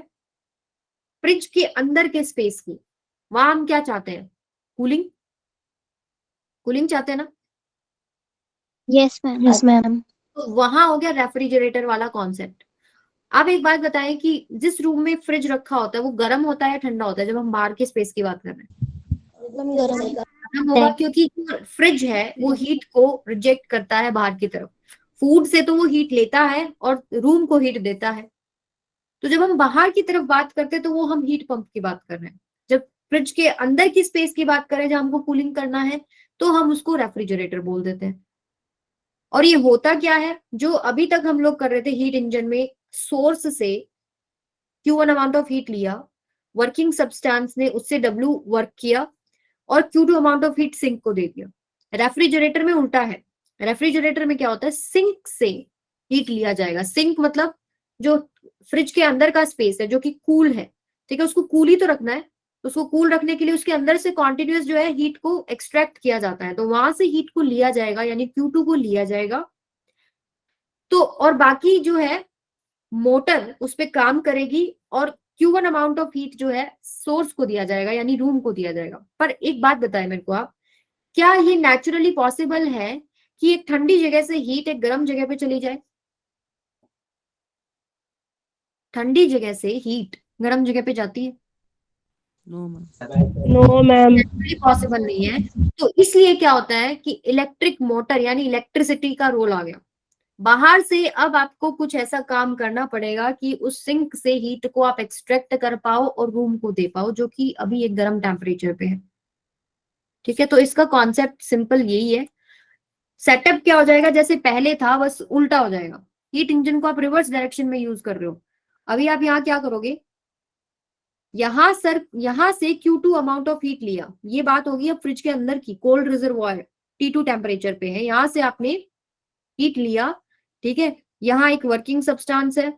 फ्रिज के अंदर के स्पेस की, वहां हम क्या चाहते हैं, कूलिंग, कूलिंग चाहते हैं ना,
Yes, ma'am. Yes, ma'am.
तो वहां हो गया रेफ्रिजरेटर वाला कॉन्सेप्ट। आप एक बात बताएं कि जिस रूम में फ्रिज रखा होता है वो गर्म होता है या ठंडा होता है, जब हम बाहर के स्पेस की बात कर रहे हैं? गर्म होगा, क्योंकि जो फ्रिज है वो हीट को रिजेक्ट करता है बाहर की तरफ, फूड से तो वो हीट लेता है और रूम को हीट देता है। तो जब हम बाहर की तरफ बात करते हैं तो वो हम हीट पंप की बात कर रहे हैं। जब फ्रिज के अंदर की स्पेस की बात करें जहां हमको कूलिंग करना है, तो हम उसको रेफ्रिजरेटर बोल देते हैं। और ये होता क्या है, जो अभी तक हम लोग कर रहे थे हीट इंजन में, सोर्स से Q1 अमाउंट ऑफ हीट लिया, वर्किंग सब्सटेंस ने उससे W वर्क किया, और Q2 amount of heat sink को दे दिया। रेफ्रिजरेटर में उल्टा है। रेफ्रिजरेटर में क्या होता है, सिंक से हीट लिया जाएगा। सिंक मतलब जो फ्रिज के अंदर का स्पेस है जो कि कूल है, ठीक है, उसको कूल ही तो रखना है। उसको कूल रखने के लिए उसके अंदर से कॉन्टिन्यूस जो है हीट को एक्सट्रैक्ट किया जाता है, तो वहां से हीट को लिया जाएगा, यानी Q2 को लिया जाएगा। तो और बाकी जो है मोटर उस पे काम करेगी, और Q1 अमाउंट ऑफ हीट जो है सोर्स को दिया जाएगा, यानी रूम को दिया जाएगा। पर एक बात बताएं मेरे को आप, क्या ये नेचुरली पॉसिबल है कि एक ठंडी जगह से हीट एक गर्म जगह पे चली जाए? ठंडी जगह से हीट गर्म जगह पे जाती है?
No ma'am.
No, ma'am.
Naturally possible नहीं है। तो इसलिए क्या होता है कि इलेक्ट्रिक मोटर यानी इलेक्ट्रिसिटी का रोल आ गया। बाहर से अब आपको कुछ ऐसा काम करना पड़ेगा कि उस सिंक से हीट को आप एक्सट्रैक्ट कर पाओ और रूम को दे पाओ, जो कि अभी एक गर्म टेम्परेचर पे है। ठीक है, तो इसका कॉन्सेप्ट सिंपल यही है। सेटअप क्या हो जाएगा, जैसे पहले था बस उल्टा हो जाएगा। हीट इंजन को आप रिवर्स डायरेक्शन में यूज कर रहे हो। अभी आप यहाँ क्या करोगे, यहां से Q2 अमाउंट ऑफ हीट लिया, ये बात होगी अब फ्रिज के अंदर की, कोल्ड रिजर्वॉयर T2 टेम्परेचर पे है, यहां से आपने हीट लिया, ठीक है, यहाँ एक वर्किंग सब्सटेंस है,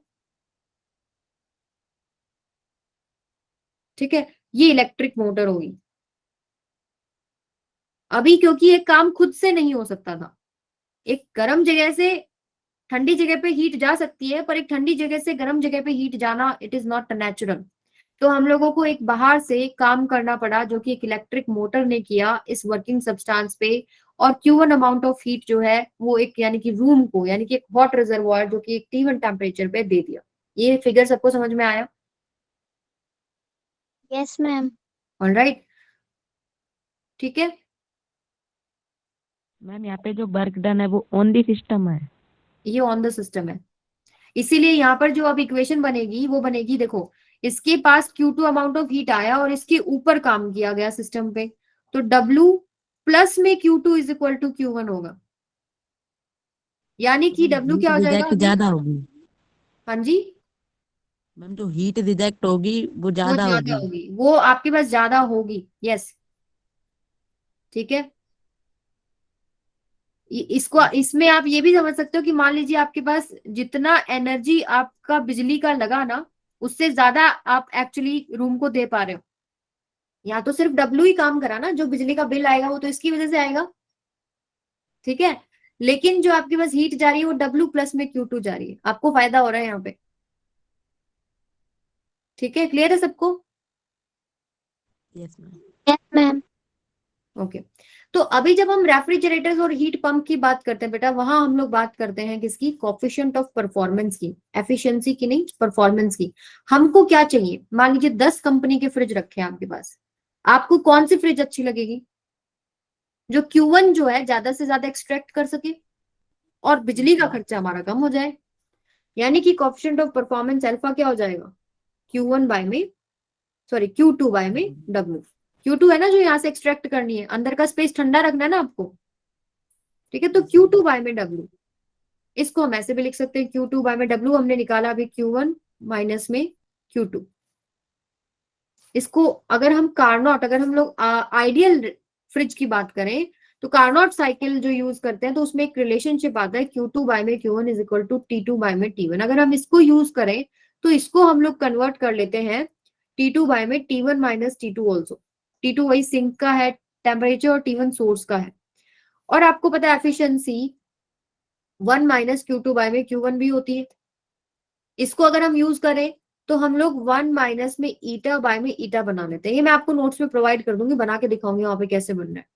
ठीक है, ये इलेक्ट्रिक मोटर होगी। अभी क्योंकि ये काम खुद से नहीं हो सकता था, एक गर्म जगह से ठंडी जगह पे हीट जा सकती है, पर एक ठंडी जगह से गर्म जगह पे हीट जाना इट इज नॉट नेचुरल। तो हम लोगों को एक बाहर से काम करना पड़ा, जो कि एक इलेक्ट्रिक मोटर ने किया इस वर्किंग सब्सटेंस पे, और Q1 अमाउंट ऑफ हीट जो है वो एक यानी कि रूम को, यानी कि एक हॉट रिजर्वॉयर जो कि एक T1 टेम्परेचर पे दे दिया। ये फिगर सबको समझ में आया?
Yes, ma'am.
ऑलराइट, ठीक है।
मैम यहाँ पे जो वर्क डन है वो ऑन दी सिस्टम है।
ये ऑन द सिस्टम है, इसीलिए यहाँ पर जो अब इक्वेशन बनेगी वो बनेगी, देखो इसके पास Q2 अमाउंट ऑफ हीट आया और इसके ऊपर काम किया गया सिस्टम पे, तो W प्लस में Q2 is equal to Q1 होगा, यानी कि W क्या हो जाएगा
रिजेक्ट ज्यादा होगी।
हाँ जी,
मैम जो हीट रिजेक्ट होगी वो
वो
ज्यादा
ज्यादा
होगी।
होगी, वो आपके पास ज्यादा होगी, यस, ठीक है। इसको इसमें आप ये भी समझ सकते हो कि मान लीजिए आपके पास जितना एनर्जी आपका बिजली का लगा ना, उससे ज्यादा आप एक्चुअली रूम को दे पा रहे हो। यहाँ तो सिर्फ W ही काम करा ना, जो बिजली का बिल आएगा वो तो इसकी वजह से आएगा, ठीक है, लेकिन जो आपके पास हीट जा रही है वो W प्लस में Q2 जा रही है, आपको फायदा हो रहा है यहाँ पे। ठीक है, क्लियर है सबको?
Yes ma'am.
Yes, ma'am.
Okay, तो अभी जब हम रेफ्रिजरेटर्स और हीट पंप की बात करते हैं बेटा, वहां हम लोग बात करते हैं किसकी, कोफिशिएंट ऑफ परफॉर्मेंस की, एफिशिएंसी की नहीं, परफॉर्मेंस की। हमको क्या चाहिए, मान लीजिए 10 कंपनी के फ्रिज रखे हैं आपके पास, आपको कौन सी फ्रिज अच्छी लगेगी, जो Q1 जो है ज्यादा से ज्यादा एक्सट्रैक्ट कर सके और बिजली का खर्चा हमारा कम हो जाए, यानी कि कोफिशिएंट ऑफ परफॉर्मेंस अल्फा क्या हो जाएगा, Q1 बाय में, सॉरी Q2 बाय में W। Q2 है ना जो यहाँ से एक्सट्रैक्ट करनी है, अंदर का स्पेस ठंडा रखना है ना आपको, ठीक है, तो Q2 बाय में W। इसको हम ऐसे भी लिख सकते हैं, Q2 बाय में W हमने निकाला अभी Q1 माइनस में Q2। इसको अगर हम कार्नोट, अगर हम लोग आइडियल फ्रिज की बात करें तो कार्नोट साइकिल जो यूज करते हैं तो उसमें एक रिलेशनशिप आता है Q2 बाय में Q1 is equal to T2 by में T1। अगर हम इसको यूज करें तो इसको हम लोग कन्वर्ट कर लेते हैं T2 बाय में T1 minus T2 also. T2 वही सिंक का है टेम्परेचर और T1 सोर्स का है। और आपको पता है एफिशिएंसी 1 माइनस Q2 बाय में Q1 भी होती है। इसको अगर हम यूज करें तो हम लोग 1 माइनस में ईटा बाय में ईटा बना लेते हैं। ये मैं आपको नोट्स में प्रोवाइड कर दूंगी, बना के दिखाऊंगी वहां पे कैसे बनना है।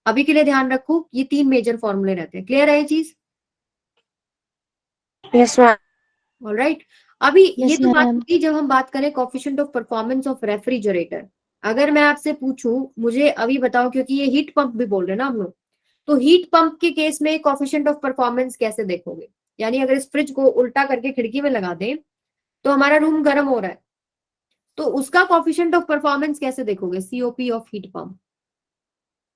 अभी के लिए ध्यान रखो ये 3 मेजर फॉर्मूले रहते हैं। क्लियर है ये चीज?
Yes, ma'am.
ऑलराइट, अभी ये
Yes,
तो बात
ma'am.
होगी जब हम बात करें coefficient of performance of refrigerator. अगर मैं आपसे पूछूं, मुझे अभी बताओ, क्योंकि ये हीट पंप भी बोल रहे हैं ना हम लोग, तो हीट पंप के केस में कोफिशिएंट ऑफ परफॉर्मेंस कैसे देखोगे? यानी अगर इस फ्रिज को उल्टा करके खिड़की में लगा दें तो हमारा रूम गर्म हो रहा है, तो उसका कोफिशिएंट ऑफ परफॉर्मेंस कैसे देखोगे? COP of heat pump.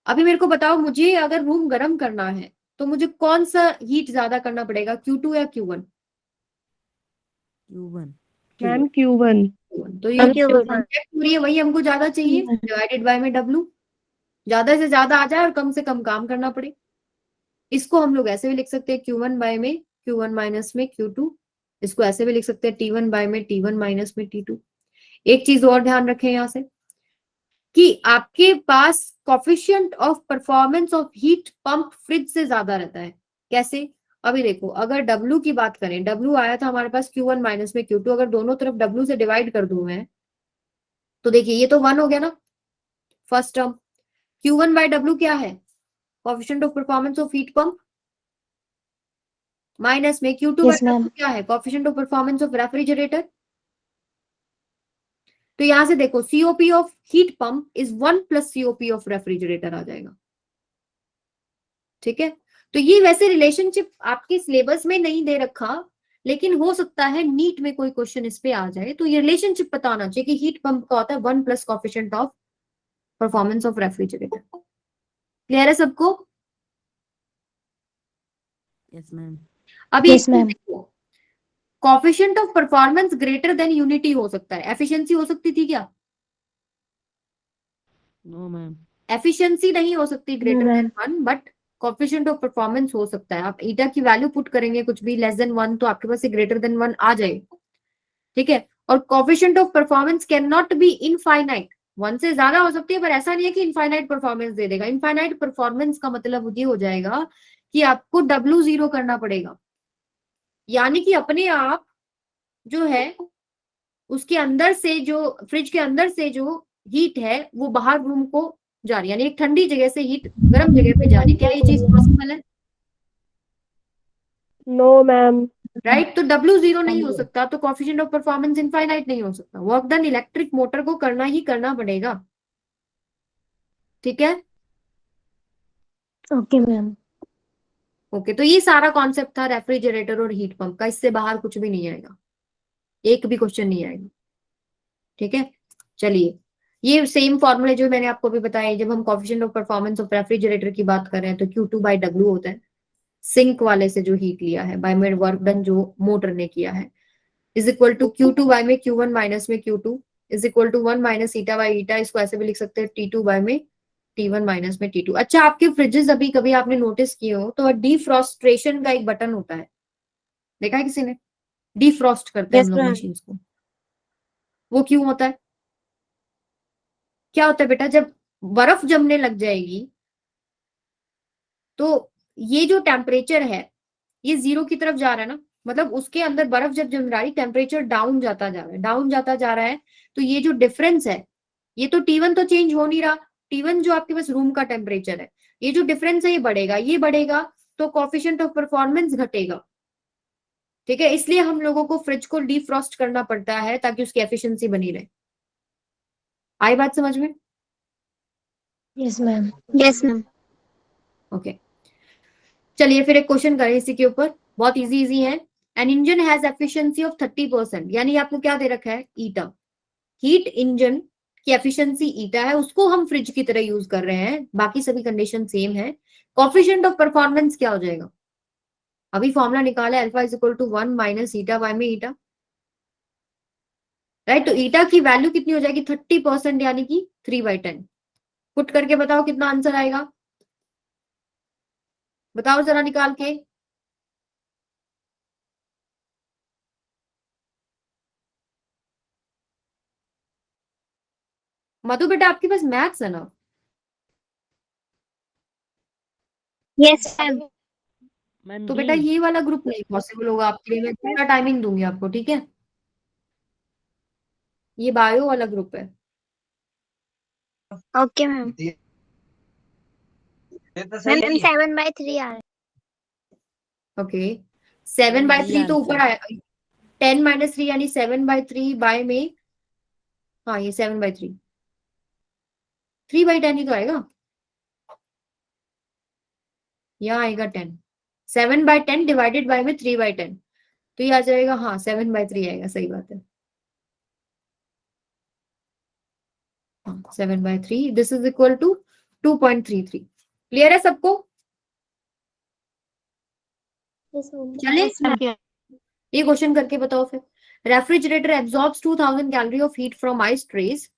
अभी मेरे को बताओ, मुझे अगर रूम गर्म करना है तो मुझे कौन सा हीट ज्यादा करना पड़ेगा, Q2 या Q1?
Q1.
Ma'am Q1।
तो ये
Q1.
concept हो रही है, वही हमको ज्यादा चाहिए, डिवाइडेड बाय में W, ज्यादा से ज्यादा आ जाए और कम से कम काम करना पड़े। इसको हम लोग ऐसे भी लिख सकते हैं Q1 बाय में Q1 माइनस में Q2, इसको ऐसे भी लिख सकते हैं T1 बाय में T1 माइनस में T2। एक चीज और ध्यान रखें यहाँ से कि आपके पास coefficient of performance of heat pump fridge से ज्यादा रहता है। कैसे? अभी देखो, अगर W की बात करें, W आया था हमारे पास Q1 माइनस में Q2, अगर दोनों तरफ W से डिवाइड कर दूं मैं, तो देखिए ये तो 1 हो गया ना first term. Q1 bye W क्या है? Coefficient of performance of heat pump, minus में Q2 by
Yes, ma'am.
W क्या है? Coefficient of performance of refrigerator. तो यहां से देखो, COP of heat pump is 1 plus COP of refrigerator आ जाएगा। ठीक है, तो ये वैसे रिलेशनशिप आपके सिलेबस में नहीं दे रखा, लेकिन हो सकता है नीट में कोई क्वेश्चन इस पे आ जाए, तो ये रिलेशनशिप पता होना चाहिए कि हीट पंप का होता है 1 plus coefficient of performance of refrigerator. Clear है सबको?
Yes, ma'am.
अभी
Yes, ma'am.
Coefficient of performance greater than unity हो सकता है, एफिशिएंसी हो सकती थी क्या?
No, ma'am.
एफिशिएंसी नहीं हो सकती greater
No,
than
ma'am.
1, but coefficient of performance हो सकता है। आप ईटा की वैल्यू पुट करेंगे कुछ भी लेस देन 1, तो आपके पास ग्रेटर देन 1 आ जाएगा। ठीक है, और coefficient of performance can not be infinite, 1 से ज्यादा हो सकती है, पर ऐसा नहीं है कि इनफाइनाइट परफॉर्मेंस दे देगा। इनफाइनाइट परफॉर्मेंस का मतलब ये हो जाएगा कि आपको W0 करना पड़ेगा, यानी कि अपने आप जो है उसके अंदर से, जो फ्रिज के अंदर से जो हीट है वो बाहर रूम को जा रही है, यानी एक ठंडी जगह से हीट गर्म जगह पे जा रही है। क्या ये चीज पॉसिबल है?
No ma'am.
राइट, तो W0 नहीं हो सकता, तो कोफिशिएंट ऑफ परफॉर्मेंस इनफाइनाइट नहीं हो सकता। वर्क डन इलेक्ट्रिक मोटर को करना ही करना पड़ेगा। ठीक है,
Okay, ma'am.
ओके, तो ये सारा कॉन्सेप्ट था रेफ्रिजरेटर और हीट पंप का, इससे बाहर कुछ भी नहीं आएगा, एक भी क्वेश्चन नहीं आएगा। ठीक है, चलिए, ये सेम फॉर्मूले जो मैंने आपको भी बताया, जब हम coefficient of performance of refrigerator की बात कर रहे हैं तो Q2 बाय W होता है, सिंक वाले से जो हीट लिया है बाय में वर्क डन जो मोटर ने किया है, is equal to Q2 bye में Q1 माइनस में Q2 is equal to 1 minus eta by eta. इसको ऐसे भी लिख सकते हैं T2 बाय में T1 माइनस में T2। अच्छा, आपके फ्रिजेस अभी कभी आपने नोटिस किए हो तो डिफ्रॉस्ट्रेशन का एक बटन होता है, देखा है किसी ने? डिफ्रॉस्ट करते हैं
Yes,
हम लोग
ma'am.
मशीन्स को, वो क्यों होता है? क्या होता है बेटा, जब बर्फ जमने लग जाएगी तो ये जो टेम्परेचर है ये 0 की तरफ जा रहा है ना, मतलब उसके अंदर बर्फ जब जम रही, टेम्परेचर डाउन जाता जा रहा है, डाउन जाता जा रहा है। तो ये जो डिफरेंस है, ये तो T1 तो चेंज हो नहीं रहा, T1 जो आपके पास रूम का टेम्परेचर है, ये जो डिफरेंस है ये बढ़ेगा, ये बढ़ेगा, तो कोफिशिएंट ऑफ परफॉर्मेंस घटेगा। ठीक है, इसलिए हम लोगों को फ्रिज को डिफ्रॉस्ट करना पड़ता है ताकि उसकी एफिशिएंसी बनी रहे। आई बात समझ में?
Yes, ma'am. Yes, ma'am.
Okay, चलिए फिर एक क्वेश्चन करें इसी के ऊपर, बहुत इजी इजी है। An engine has efficiency of 30%, यानी आपको क्या दे रखा है? ईटा। हीट इंजन की एफिशिएंसी ईटा है, उसको हम फ्रिज की तरह यूज कर रहे हैं, बाकी सभी कंडीशन सेम है। कोफिशिएंट ऑफ परफॉर्मेंस क्या हो जाएगा? अभी फॉर्मूला निकाला है, alpha is equal to 1 minus eta by में ईटा। राइट, तो ईटा की वैल्यू कितनी हो जाएगी? 30%, यानी कि 3/10। पुट करके बताओ कितना आंसर आएगा, बताओ जरा निकाल के। मधु बेटा आपके पास मैथ्स है ना?
Yes, ma'am.
मैम
तो
जी
बेटा ये वाला ग्रुप नहीं पॉसिबल होगा आपके लिए, मैं पूरा टाइमिंग दूंगी आपको, ठीक है? ये बायो वाला ग्रुप है।
Okay, ma'am. Ma'am, 7/3 आ रहा है.
ओके, 7/3 तो
answer.
ऊपर आया, 10 माइनस 3 यानी 7/3 बाय में, हाँ ये 7/3, 3/10 ही तो आएगा, यहाँ आएगा 10, 7/10 डिवाइडेड बाय में 3/10, तो ये आ जाएगा, हाँ 7/3 आएगा, सही बात है। 7/3, this is equal to 2.33। Clear है सबको? चले
Yes, ma'am.
ये क्वेश्चन करके बताओ फिर। Refrigerator absorbs 2000 calorie of heat from ice trays.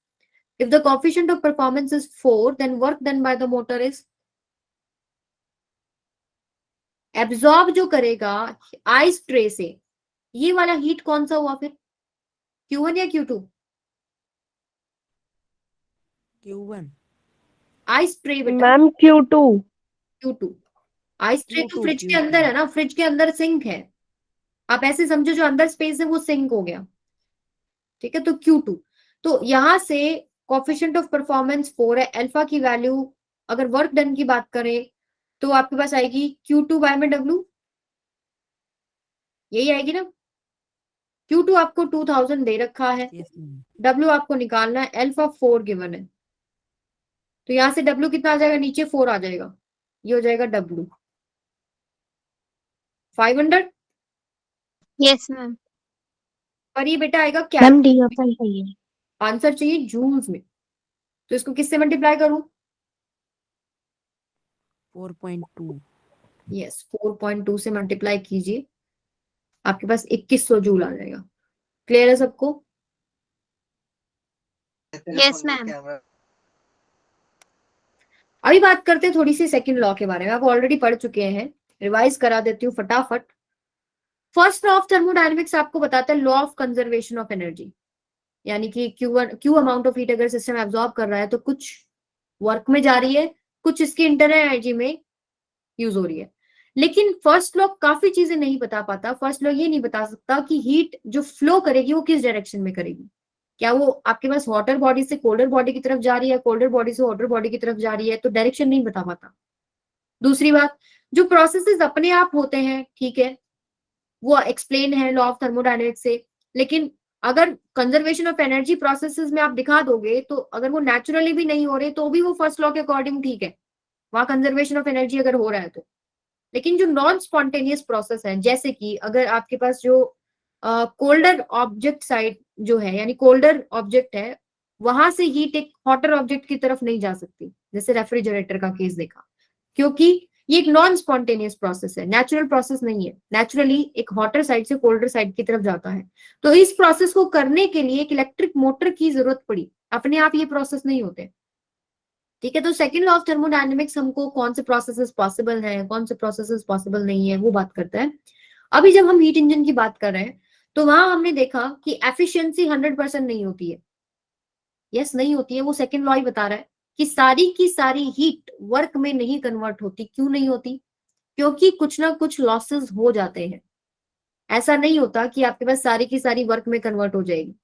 If the coefficient of performance is 4, then work done by the motor is. Absorb जो करेगा आइस ट्रे से, ये वाला हीट कौन सा हुआ फिर? Q1 या Q2?
Q1.
आइस ट्रे बेटा,
ma'am Q2।
Q2। Ice tray तो
Q2,
फ्रिज के
Q2.
अंदर है ना, फ्रिज के अंदर सिंक है। आप ऐसे समझो जो अंदर स्पेस है वो सिंक हो गया, ठीक है? तो Q2। तो यहां से कोएफिशिएंट ऑफ परफॉर्मेंस 4 है, अल्फा की वैल्यू अगर वर्क डन की बात करें तो आपके पास आएगी Q2 बाय में W, यही आएगी ना। Q2 आपको 2000 दे रखा है,
Yes, ma'am.
W आपको निकालना है, अल्फा 4 गिवन है। तो यहां से W कितना आ जाएगा, नीचे 4 आ जाएगा, ये हो जाएगा W 500।
Yes, ma'am.
और ये बेटा आएगा क्या?
मैम डी ऑप्शन चाहिए।
आंसर चाहिए जूल्स में, तो इसको किससे मल्टीप्लाई करूं?
4.2.
यस, 4.2 से मल्टीप्लाई कीजिए, आपके पास 2100 जूल आ जाएगा। क्लियर है सबको?
Yes, ma'am.
अभी बात करते हैं थोड़ी सी सेकंड लॉ के बारे में, आप ऑलरेडी पढ़ चुके हैं, रिवाइज करा देती हूँ फटाफट। फर्स्ट लॉ ऑफ थर्मोडायनेमिक्स आपको बताता है law of conservation of energy, यानी कि क्यू अमाउंट ऑफ हीट अगर सिस्टम एब्जॉर्ब कर रहा है तो कुछ वर्क में जा रही है, कुछ इसकी इंटरनल एनर्जी में यूज हो रही है। लेकिन फर्स्ट लॉ काफी चीजें नहीं बता पाता। फर्स्ट लॉ ये नहीं बता सकता कि हीट जो फ्लो करेगी वो किस डायरेक्शन में करेगी। क्या वो आपके पास वाटर बॉडी से कोल्डर बॉडी की तरफ जा रही है, कोल्डर बॉडी से वाटर बॉडी की तरफ जा रही है, तो डायरेक्शन नहीं बता पाता। दूसरी बात, जो प्रोसेसेस अपने आप होते हैं, ठीक है, वो एक्सप्लेन है लॉ ऑफ थर्मोडायनेमिक्स से। लेकिन अगर कंजर्वेशन ऑफ एनर्जी प्रोसेसेस में आप दिखा दोगे तो अगर वो नेचुरली भी नहीं हो रहे तो भी वो फर्स्ट लॉ के अकॉर्डिंग ठीक है, वहां कंजर्वेशन ऑफ एनर्जी अगर हो रहा है तो। लेकिन जो नॉन स्पॉन्टेनियस प्रोसेस है, जैसे कि अगर आपके पास जो कोल्डर ऑब्जेक्ट साइड जो है, यानी कोल्डर ऑब्जेक्ट है, वहां से हीट एक हॉटर ऑब्जेक्ट की तरफ नहीं जा सकती, जैसे रेफ्रिजरेटर का केस देखा, क्योंकि ये एक नॉन स्पॉन्टेनियस प्रोसेस है, नेचुरल प्रोसेस नहीं है। नेचुरली एक हॉटर साइड से कोल्डर साइड की तरफ जाता है। तो इस प्रोसेस को करने के लिए एक इलेक्ट्रिक मोटर की जरूरत पड़ी, अपने आप ये प्रोसेस नहीं होते, ठीक है? तो सेकंड लॉ ऑफ थर्मोडायनेमिक्स हमको कौन से प्रोसेसेस पॉसिबल हैं, कौन से प्रोसेसेस पॉसिबल नहीं है, वो बात करता है। अभी जब हम हीट इंजन की बात कर रहे हैं तो वहां हमने देखा कि एफिशिएंसी 100% नहीं होती है। यस, नहीं होती है, वो सेकंड लॉ ही बता रहा है कि सारी की सारी हीट वर्क में नहीं कन्वर्ट होती। क्यों नहीं होती? क्योंकि कुछ ना कुछ लॉसेस हो जाते हैं। ऐसा नहीं होता कि आपके पास सारी की सारी वर्क में कन्वर्ट हो जाएगी।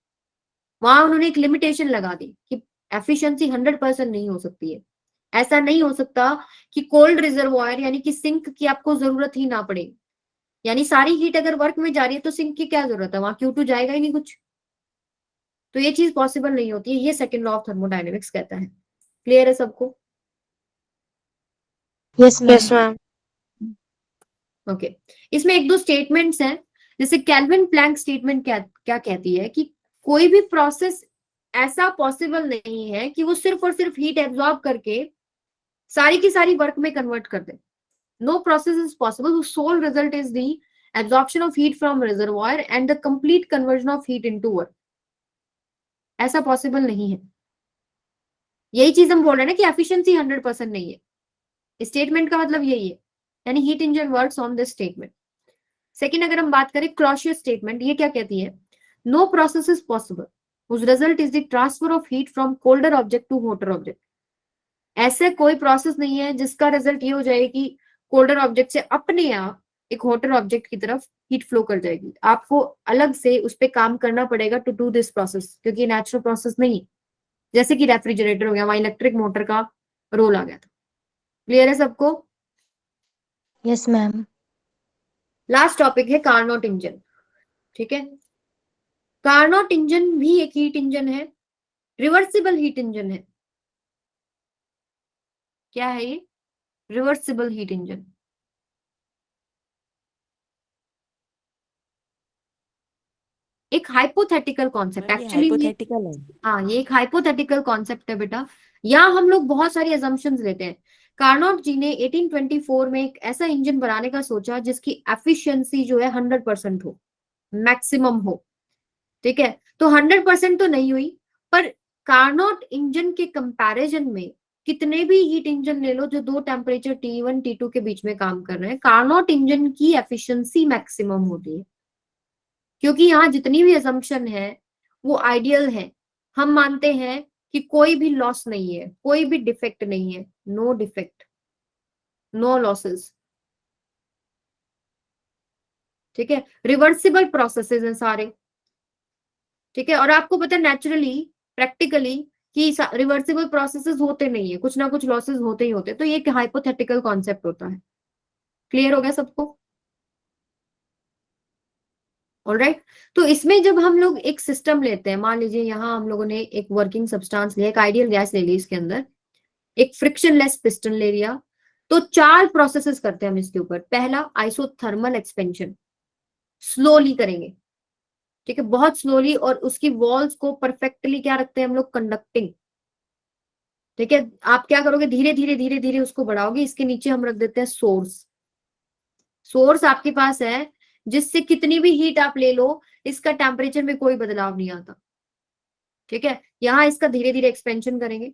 वहां उन्होंने एक लिमिटेशन लगा दी कि एफिशिएंसी 100% नहीं हो सकती है। ऐसा नहीं हो सकता कि कोल्ड रिजर्वॉयर यानी कि सिंक की आपको जरूरत ही ना पड़े, यानी सारी हीट अगर वर्क में जा रही है तो सिंक की क्या जरूरत है, वहां Q2 जाएगा ही नहीं कुछ। तो ये चीज पॉसिबल नहीं होती है, ये सेकंड लॉ ऑफ थर्मोडायनेमिक्स कहता है। क्लियर है सबको?
Yes, ma'am.
ओके। इसमें एक दो स्टेटमेंट्स हैं, जैसे कैल्विन प्लैंक स्टेटमेंट क्या क्या कहती है कि कोई भी प्रोसेस ऐसा पॉसिबल नहीं है कि वो सिर्फ और सिर्फ हीट एब्जॉर्ब करके सारी की सारी वर्क में कन्वर्ट कर दे। No process is possible whose sole result is the absorption of heat from reservoir and the complete conversion of heat into work। ऐसा पॉसिबल नहीं है। यही चीज हम बोल रहे हैं ना कि एफिशिएंसी 100% नहीं है। स्टेटमेंट का मतलब यही है, यानी heat engine works on this statement. Second, अगर हम बात करें क्लॉसियस स्टेटमेंट, ये क्या कहती है? No process is possible whose result is the transfer of heat from colder object to hotter object। ऐसे कोई प्रोसेस नहीं है जिसका रिजल्ट ये हो जाए कि कोल्डर ऑब्जेक्ट से अपने आप एक हॉटर ऑब्जेक्ट की तरफ हीट फ्लो कर जाएगी। आपको अलग से उस पर काम करना पड़ेगा टू डू दिस प्रोसेस, क्योंकि नेचुरल प्रोसेस नहीं है। जैसे कि रेफ्रिजरेटर हो गया, वहां इलेक्ट्रिक मोटर का रोल आ गया था। क्लियर है सबको?
Yes, ma'am.
लास्ट टॉपिक है कार्नोट इंजन, ठीक है? कार्नोट इंजन भी एक हीट इंजन है, रिवर्सिबल हीट इंजन है। क्या है ये? Reversible heat engine. एक हाइपोथेटिकल कॉन्सेप्ट
मैम ये
एक्चुअली,
हाइपोथेटिकल है।
हाँ ये एक हाइपोथेटिकल कॉन्सेप्ट है बेटा। यहाँ हम लोग बहुत सारी अजम्पशंस लेते हैं। कार्नोट जी ने 1824 में एक ऐसा इंजन बनाने का सोचा जिसकी एफिशिएंसी जो है 100% हो, मैक्सिमम हो। ठीक है, तो 100% तो नहीं हुई, पर कार्नोट इंजन के कंपैरिजन में कितने भी हीट इंजन ले लो जो दो टेम्परेचर T1 T2 के बीच में काम कर रहे हैं, कार्नोट इंजन की एफिशिएंसी मैक्सिमम होती है। क्योंकि यहाँ जितनी भी असम्पशन है वो आइडियल है। हम मानते हैं कि कोई भी लॉस नहीं है, कोई भी डिफेक्ट नहीं है, नो डिफेक्ट, नो लॉसेस। ठीक है, रिवर्सिबल प्रोसेसेस हैं सारे। ठीक है, और आपको पता है नेचुरली, प्रैक्टिकली कि रिवर्सिबल प्रोसेसेस होते नहीं है, कुछ ना कुछ लॉसेस होते ही होते हैं। तो ये एक हाइपोथेटिकल कॉन्सेप्ट होता है। क्लियर हो गया सबको? ऑलराइट। तो इसमें जब हम लोग एक सिस्टम लेते हैं, मान लीजिए यहाँ हम लोगों ने एक वर्किंग सब्सटेंस लिया, एक आइडियल गैस ले ली, इसके अंदर एक फ्रिक्शनलेस पिस्टन ले लिया, तो 4 प्रोसेसेस करते हैं हम इसके ऊपर। पहला आइसोथर्मल एक्सपेंशन, स्लोली करेंगे। ठीक है, बहुत स्लोली, और उसकी वॉल्स को परफेक्टली क्या रखते हैं हम लोग, कंडक्टिंग। ठीक है, आप क्या करोगे, धीरे धीरे धीरे धीरे उसको बढ़ाओगे। इसके नीचे हम रख देते हैं सोर्स। सोर्स आपके पास है जिससे कितनी भी हीट आप ले लो, इसका टेम्परेचर में कोई बदलाव नहीं आता। ठीक है, यहां इसका धीरे धीरे एक्सपेंशन करेंगे।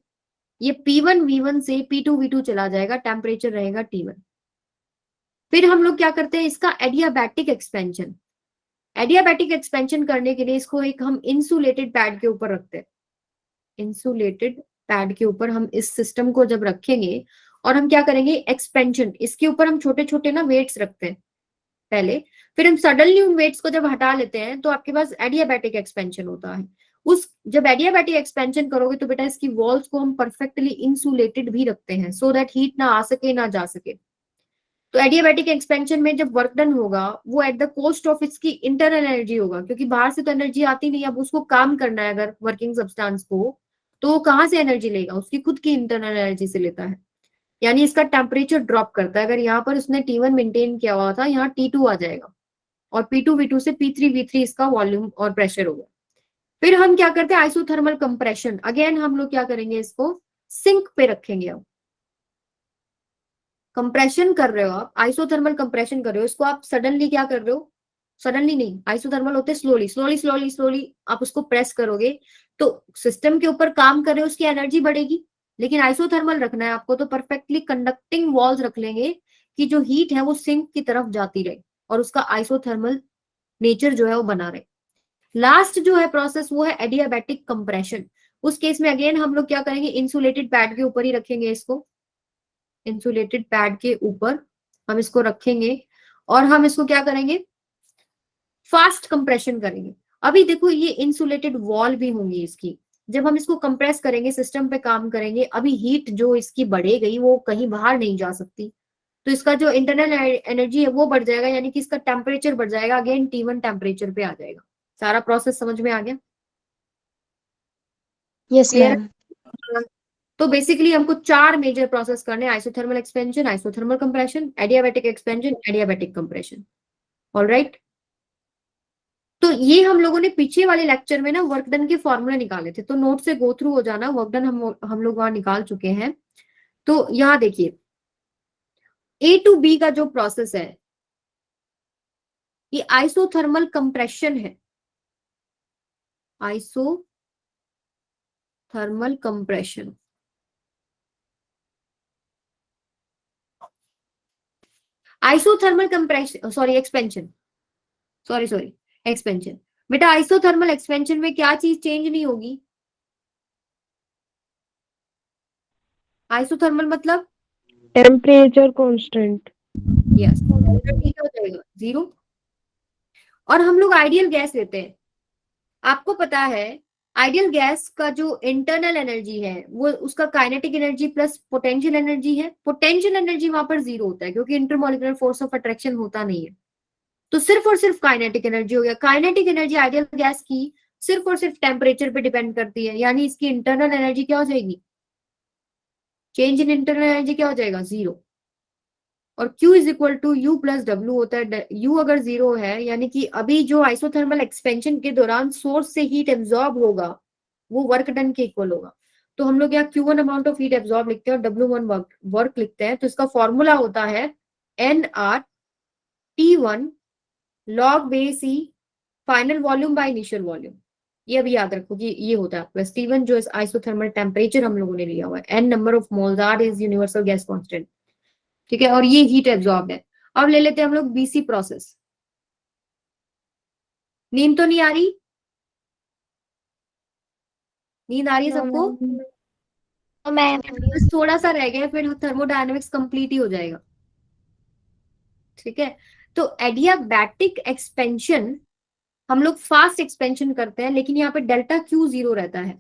ये P1 V1 से P2 V2 चला जाएगा, टेम्परेचर रहेगा T1। फिर हम लोग क्या करते हैं, इसका एडियाबैटिक एक्सपेंशन। एडियाबैटिक एक्सपेंशन करने के लिए इसको एक हम इंसुलेटेड पैड के ऊपर रखते हैं। इंसुलेटेड पैड के ऊपर हम इस सिस्टम को जब रखेंगे, और हम क्या करेंगे, एक्सपेंशन, इसके ऊपर हम छोटे छोटे ना वेट्स रखते हैं पहले, फिर हम सडनली उन वेट्स को जब हटा लेते हैं तो आपके पास एडियाबैटिक एक्सपेंशन होता है। उस जब एडियाबैटिक एक्सपेंशन करोगे तो बेटा इसकी वॉल्स को हम परफेक्टली इंसुलेटेड भी रखते हैं, सो दैट हीट ना आ सके ना जा सके। तो एडियाबैटिक एक्सपेंशन में जब वर्क डन होगा वो एट द कॉस्ट ऑफ इसकी इंटरनल एनर्जी होगा, क्योंकि बाहर से तो एनर्जी आती नहीं। अब उसको काम करना है अगर वर्किंग सब्सटेंस को, तो वो कहाँ से एनर्जी लेगा, उसकी खुद की इंटरनल एनर्जी से लेता है। यानी इसका टेम्परेचर ड्रॉप करता है। अगर यहाँ पर उसने T1 मेंटेन किया हुआ था, यहाँ T2 आ जाएगा, और P2 V2 से P3 V3 इसका वॉल्यूम और प्रेशर होगा। फिर हम क्या करते हैं, आइसोथर्मल कंप्रेशन। अगेन हम लोग क्या करेंगे, इसको सिंक पे रखेंगे। अब कंप्रेशन कर रहे हो आप, आइसोथर्मल कंप्रेशन कर रहे हो, इसको आप सडनली क्या कर रहे हो, सडनली नहीं, आइसोथर्मल होते स्लोली स्लोली स्लोली स्लोली आप उसको प्रेस करोगे तो सिस्टम के ऊपर काम कर रहे हो, उसकी एनर्जी बढ़ेगी। लेकिन आइसोथर्मल रखना है आपको तो परफेक्टली कंडक्टिंग वॉल्स रख लेंगे कि जो हीट है वो सिंक की तरफ जाती रहे और उसका आइसोथर्मल नेचर जो है वो बना रहे। लास्ट जो है प्रोसेस वो है एडियाबैटिक कंप्रेशन। उस केस में अगेन हम लोग क्या करेंगे, इंसुलेटेड पैड के ऊपर ही रखेंगे इसको। इंसुलेटेड पैड के ऊपर हम इसको रखेंगे और हम इसको क्या करेंगे, फास्ट कंप्रेशन करेंगे। अभी देखो ये इंसुलेटेड वॉल भी होंगी इसकी, जब हम इसको कंप्रेस करेंगे, सिस्टम पे काम करेंगे, अभी हीट जो इसकी बढ़े गई वो कहीं बाहर नहीं जा सकती, तो इसका जो इंटरनल एनर्जी है वो बढ़ जाएगा, यानी कि इसका टेम्परेचर बढ़ जाएगा, अगेन T1 टेम्परेचर पे आ जाएगा। सारा प्रोसेस समझ में आ गया?
Yes
clear?
मैम।
तो बेसिकली हमको 4 मेजर प्रोसेस करने, isothermal expansion, isothermal compression, adiabatic expansion, adiabatic compression. Alright. तो ये हम लोगों ने पीछे वाले लेक्चर में ना वर्क डन के फॉर्मूले निकाले थे, तो नोट से गो थ्रू हो जाना। वर्क डन हम लोग वहां निकाल चुके हैं। तो यहाँ देखिए A to B का जो प्रोसेस है ये आइसोथर्मल कंप्रेशन है। Isothermal compression, isothermal compression, sorry expansion, sorry expansion. बेटा आइसोथर्मल एक्सपेंशन में क्या चीज चेंज नहीं होगी, आइसोथर्मल मतलब
टेम्परेचर कांस्टेंट।
यस, ठीक हो जाएगा 0। और हम लोग आइडियल गैस लेते हैं, आपको पता है आइडियल गैस का जो इंटरनल एनर्जी है वो उसका kinetic energy plus potential energy है। पोटेंशियल एनर्जी वहां पर 0 होता है क्योंकि इंटरमोलिकुलर फोर्स ऑफ अट्रैक्शन होता नहीं है, तो सिर्फ और सिर्फ काइनेटिक एनर्जी हो गया। काइनेटिक एनर्जी आइडियल गैस की सिर्फ और सिर्फ टेम्परेचर पे डिपेंड करती है, यानी इसकी इंटरनल एनर्जी क्या हो जाएगी, चेंज इन इंटरनल एनर्जी क्या हो जाएगा, 0। और Q is equal to U plus W होता है। U अगर 0 है यानी कि अभी जो आइसोथर्मल एक्सपेंशन के दौरान सोर्स से हीट एब्जॉर्ब होगा वो वर्क डन के इक्वल होगा। तो हम लोग यहाँ Q1 amount of heat absorb लिखते हैं और W1 वर्क लिखते हैं। तो इसका फॉर्मूला होता है NR T1 log base E final volume by initial volume. ये अभी याद रखो कि ये होता है बस T1 जो आइसोथर्मल टेम्परेचर हम लोगों ने लिया हुआ है, N number of moles, R is universal gas constant, ठीक है, और ये हीट एब्जॉर्ब है। अब ले लेते हैं हम लोग BC प्रोसेस। नींद तो नहीं आ रही? नींद आ रही है सबको?
मैम
बस थोड़ा सा रह गया फिर थर्मोडायनेमिक्स कंप्लीट ही हो जाएगा, ठीक है। तो एडियाबैटिक एक्सपेंशन हम लोग फास्ट एक्सपेंशन करते हैं, लेकिन यहाँ पे डेल्टा Q 0 रहता है।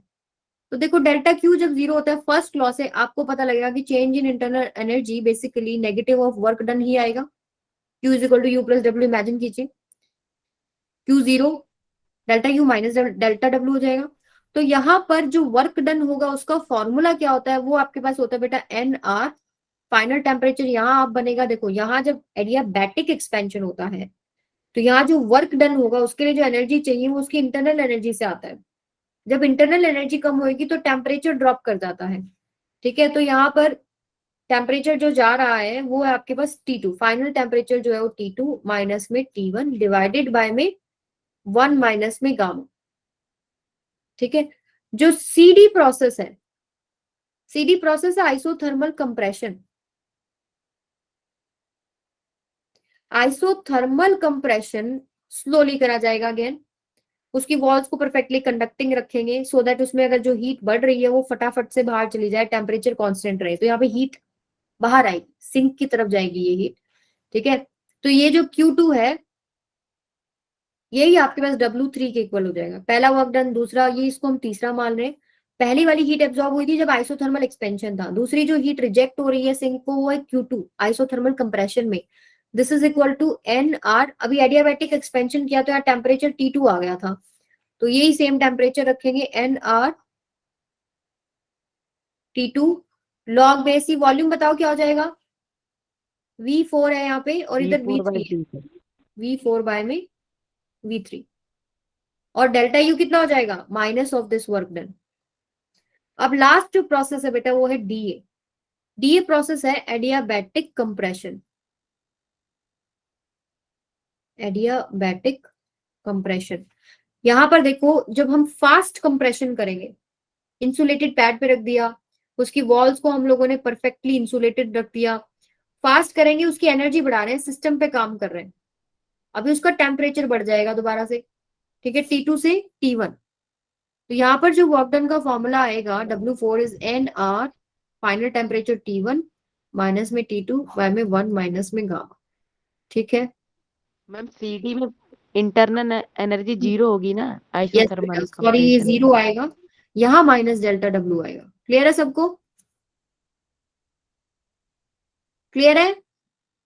तो देखो डेल्टा Q जब 0 होता है, फर्स्ट लॉ से आपको पता लगेगा कि change in internal energy basically negative of work done ही आएगा। Q is equal to U plus W, imagine कीजिए Q 0 delta U minus delta W हो जाएगा। तो यहाँ पर जो वर्क डन होगा उसका फॉर्मूला क्या होता है, वो आपके पास होता है बेटा NR फाइनल टेम्परेचर। यहाँ आप बनेगा, देखो यहाँ जब एडियाबैटिक एक्सपेंशन होता है तो यहाँ जो वर्क डन होगा उसके लिए जो एनर्जी चाहिए वो उसकी इंटरनल एनर्जी से आता है। जब इंटरनल एनर्जी कम होगी तो टेम्परेचर ड्रॉप कर जाता है, ठीक है। तो यहाँ पर टेम्परेचर जो जा रहा है वो है आपके पास T2, फाइनल टेम्परेचर जो है वो T2 माइनस में T1 डिवाइडेड बाय में 1 माइनस में गामा, ठीक है। जो CD प्रोसेस है, CD प्रोसेस है isothermal compression. Isothermal compression slowly करा जाएगा अगेन, उसकी वॉल्स को परफेक्टली कंडक्टिंग रखेंगे सो दैट उसमें अगर जो हीट बढ़ रही है वो फटाफट से बाहर चली जाए, टेम्परेचर कांस्टेंट रहे। तो यहाँ पे हीट बाहर आएगी, सिंक की तरफ जाएगी ये हीट, ठीक है। तो ये जो Q2 है यही आपके पास W3 के इक्वल हो जाएगा। पहला वर्क डन, दूसरा, ये इसको हम तीसरा मान रहे हैं। पहली वाली हीट एब्जॉर्ब हुई थी जब आइसोथर्मल एक्सपेंशन था, दूसरी जो हीट रिजेक्ट हो रही है सिंक को वो है Q2 आइसोथर्मल कंप्रेशन में। This is equal to NR, अभी एडियाबैटिक एक्सपेंशन किया तो यहाँ टेम्परेचर T2 आ गया था, तो यही सेम टेम्परेचर रखेंगे NR T2 लॉग बेस ई, वॉल्यूम बताओ क्या हो जाएगा, V4 है यहाँ पे और इधर V3 है, V4 बाय में V3, और डेल्टा U कितना हो जाएगा, minus of this work done. अब लास्ट जो प्रोसेस है बेटा वो है DA। DA प्रोसेस है एडियाबैटिक कंप्रेशन, एडियाबैटिक कंप्रेशन। यहां पर देखो जब हम फास्ट कंप्रेशन करेंगे, इंसुलेटेड पैड पे रख दिया, उसकी वॉल्स को हम लोगों ने परफेक्टली इंसुलेटेड रख दिया, फास्ट करेंगे, उसकी एनर्जी बढ़ा रहे हैं, सिस्टम पे काम कर रहे हैं, अभी उसका टेम्परेचर बढ़ जाएगा दोबारा से, ठीक है, T2 से T1। तो यहाँ पर जो वर्क डन का फॉर्मूला आएगा W4 is NR final temperature T1 minus में T2 बाय में 1 माइनस में गामा, ठीक है।
मैम CD में इंटरनल एनर्जी 0 होगी ना आइसोथर्मल
सॉरी ये
कंप्रेशन
0 आएगा, यहाँ माइनस डेल्टा W आएगा। क्लियर है सबको? क्लियर है?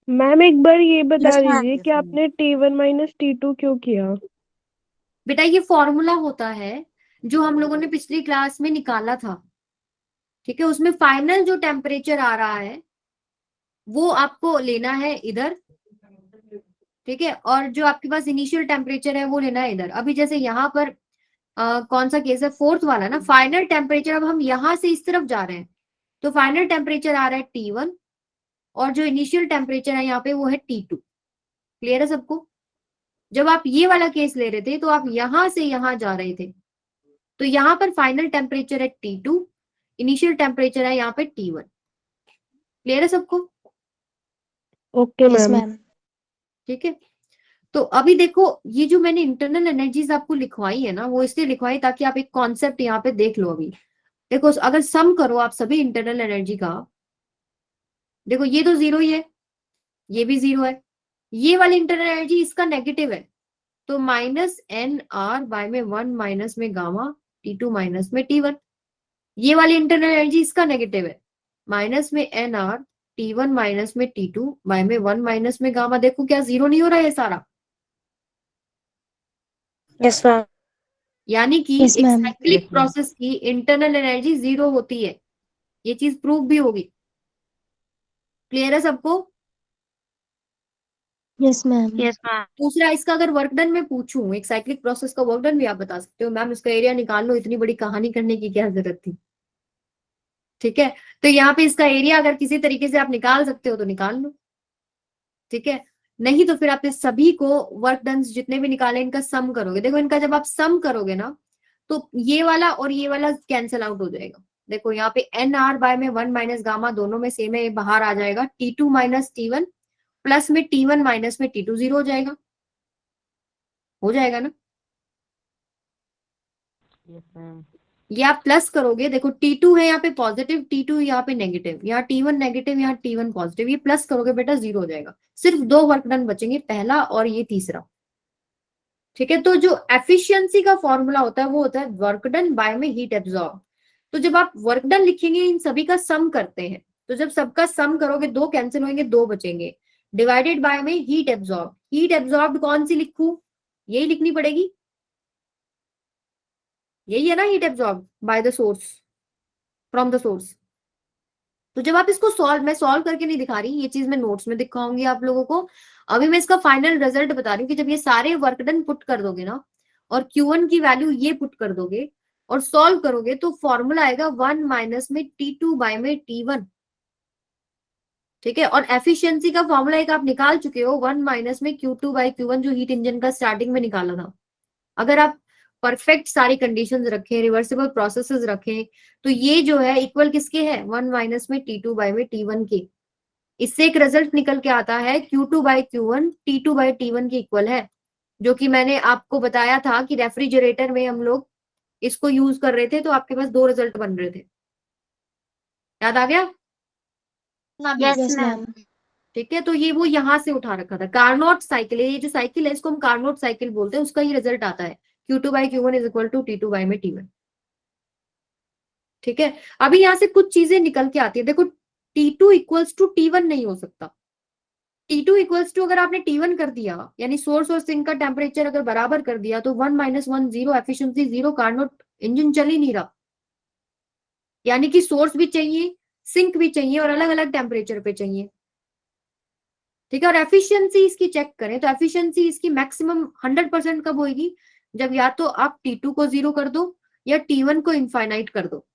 मैम एक बार ये बता
Yes, ma'am.
दीजिए कि आपने T1 माइनस T2 क्यों किया?
बेटा ये फॉर्मूला होता है जो हम लोगों ने पिछली क्लास में निकाला था, ठीक है। उसमें फाइनल जो टेम्परेचर आ रहा है वो आपको लेना है इधर, ठीक है, और जो आपके पास इनिशियल टेम्परेचर है वो लेना है इधर। अभी जैसे यहाँ पर कौन सा केस है, फोर्थ वाला ना, फाइनल टेम्परेचर, अब हम यहाँ से इस तरफ जा रहे हैं तो फाइनल टेम्परेचर आ रहा है T1 और जो इनिशियल टेम्परेचर है यहाँ पे वो है T2। क्लियर है सबको? जब आप ये वाला केस ले रहे थे तो आप यहां से यहां जा रहे थे, तो यहाँ पर फाइनल टेम्परेचर है T2, इनिशियल टेम्परेचर है यहाँ पे T1। क्लियर है सबको?
Okay
Yes,
ma'am.
ma'am.
ठीक है। तो अभी देखो ये जो मैंने इंटरनल एनर्जीज आपको लिखवाई है ना, वो इसलिए लिखवाई ताकि आप एक कॉन्सेप्ट यहाँ पे देख लो। अभी देखो अगर सम करो आप सभी इंटरनल एनर्जी का, देखो ये तो 0 ही है, ये भी 0 है, ये वाली इंटरनल एनर्जी इसका नेगेटिव है, तो माइनस NR बाय में 1 माइनस में गामा T2 माइनस में T1। ये वाली इंटरनल एनर्जी इसका नेगेटिव है, माइनस में NR T1 माइनस में T2 बाय में 1 माइनस में गामा। देखो क्या 0 नहीं हो रहा है सारा,
Yes, ma'am.
यानी कि
Yes,
एक
ma'am.
Cyclic
Yes, ma'am.
Process की इंटरनल एनर्जी 0 होती है, ये चीज प्रूव भी होगी। क्लियर है सबको?
Yes ma'am. Yes ma'am.
दूसरा, इसका अगर वर्क डन में पूछूं, एक साइक्लिक प्रोसेस का वर्क डन भी आप बता सकते हो, मैम इसका एरिया निकाल लो, इतनी बड़ी कहानी करने की क्या जरूरत थी। ठीक है, तो यहाँ पे इसका एरिया अगर किसी तरीके से आप निकाल सकते हो तो निकाल लो। ठीक है, नहीं तो फिर आप इस सभी को वर्क डन जितने भी निकाले इनका सम करोगे। देखो इनका जब आप सम करोगे ना तो ये वाला और ये वाला कैंसिल आउट हो जाएगा। देखो यहाँ पे एन आर बाय में 1 माइनस गामा दोनों में सेम है, ये बाहर आ जाएगा। T2 माइनस T1 प्लस में T1 माइनस में T2 जीरो हो जाएगा ना।
Yes ma'am.
ये आप प्लस करोगे, देखो T2 है यहाँ पे पॉजिटिव, T2 यहाँ पे नेगेटिव, यहाँ T1 नेगेटिव, यहाँ T1 पॉजिटिव, ये प्लस करोगे बेटा जीरो हो जाएगा। सिर्फ दो वर्क डन बचेंगे, पहला और ये तीसरा। ठीक है, तो जो एफिशिएंसी का फॉर्मूला होता है वो होता है वर्क डन बाय में हीट एब्जॉर्ब। तो जब आप वर्क डन लिखेंगे इन सभी का सम करते हैं, तो जब सबका सम करोगे दो कैंसिल होंगे, दो बचेंगे, डिवाइडेड बाय में हीट एब्जॉर्ब। हीट एब्जॉर्ब कौन सी लिखूं, यही लिखनी पड़ेगी, यही है ना, heat absorb by the source, from the source. तो जब आप इसको सॉल्व, मैं सॉल्व करके नहीं दिखा रही, ये चीज मैं नोट्स में दिखाऊंगी आप लोगों को। अभी मैं इसका फाइनल रिजल्ट बता रही हूँ कि जब ये सारे वर्क डन पुट कर दोगे ना और Q1 की वैल्यू ये पुट कर दोगे और सॉल्व करोगे तो फॉर्मूला आएगा 1 माइनस में T2 बाय में T1। ठीक है, और एफिशिएंसी का फॉर्मूला एक आप निकाल चुके हो, 1 माइनस में Q2 बाय Q1, जो हीट इंजन का स्टार्टिंग में निकाला था। अगर आप परफेक्ट सारी कंडीशंस रखें, रिवर्सिबल प्रोसेसेस रखें, तो ये जो है इक्वल किसके है, 1 माइनस में T2 बाय में T1 के। इससे एक रिजल्ट निकल के आता है Q2 by Q1 T2 bye T1 के इक्वल है, जो कि मैंने आपको बताया था कि रेफ्रिजरेटर में हम लोग इसको यूज कर रहे थे, तो आपके पास दो रिजल्ट बन रहे थे। याद आ गया?
Yes ma'am.
ठीक है, तो ये वो यहां से उठा रखा था, कार्नोट साइकिल है, ये जो साइकिल है इसको हम कार्नोट साइकिल बोलते हैं, उसका ही रिजल्ट आता है Q2 by Q1 is equal to T2 by में T1। ठीक है, अभी यहां से कुछ चीजें निकल के आती है। देखो T2 इक्वल्स टू T1 नहीं हो सकता। T2 इक्वल्स टू अगर आपने T1 कर दिया, यानी सोर्स और सिंक का टेम्परेचर अगर बराबर कर दिया, तो 1 minus 1 zero, efficiency zero, Carnot engine चल ही नहीं रहा। यानी कि सोर्स भी चाहिए, सिंक भी चाहिए और अलग अलग टेम्परेचर पे चाहिए। ठीक है, और एफिशिएंसी इसकी चेक करें तो एफिशिएंसी इसकी मैक्सिमम 100% कब होगी, जब या तो आप T2 को जीरो कर दो या T1 को इनफाइनाइट कर दो।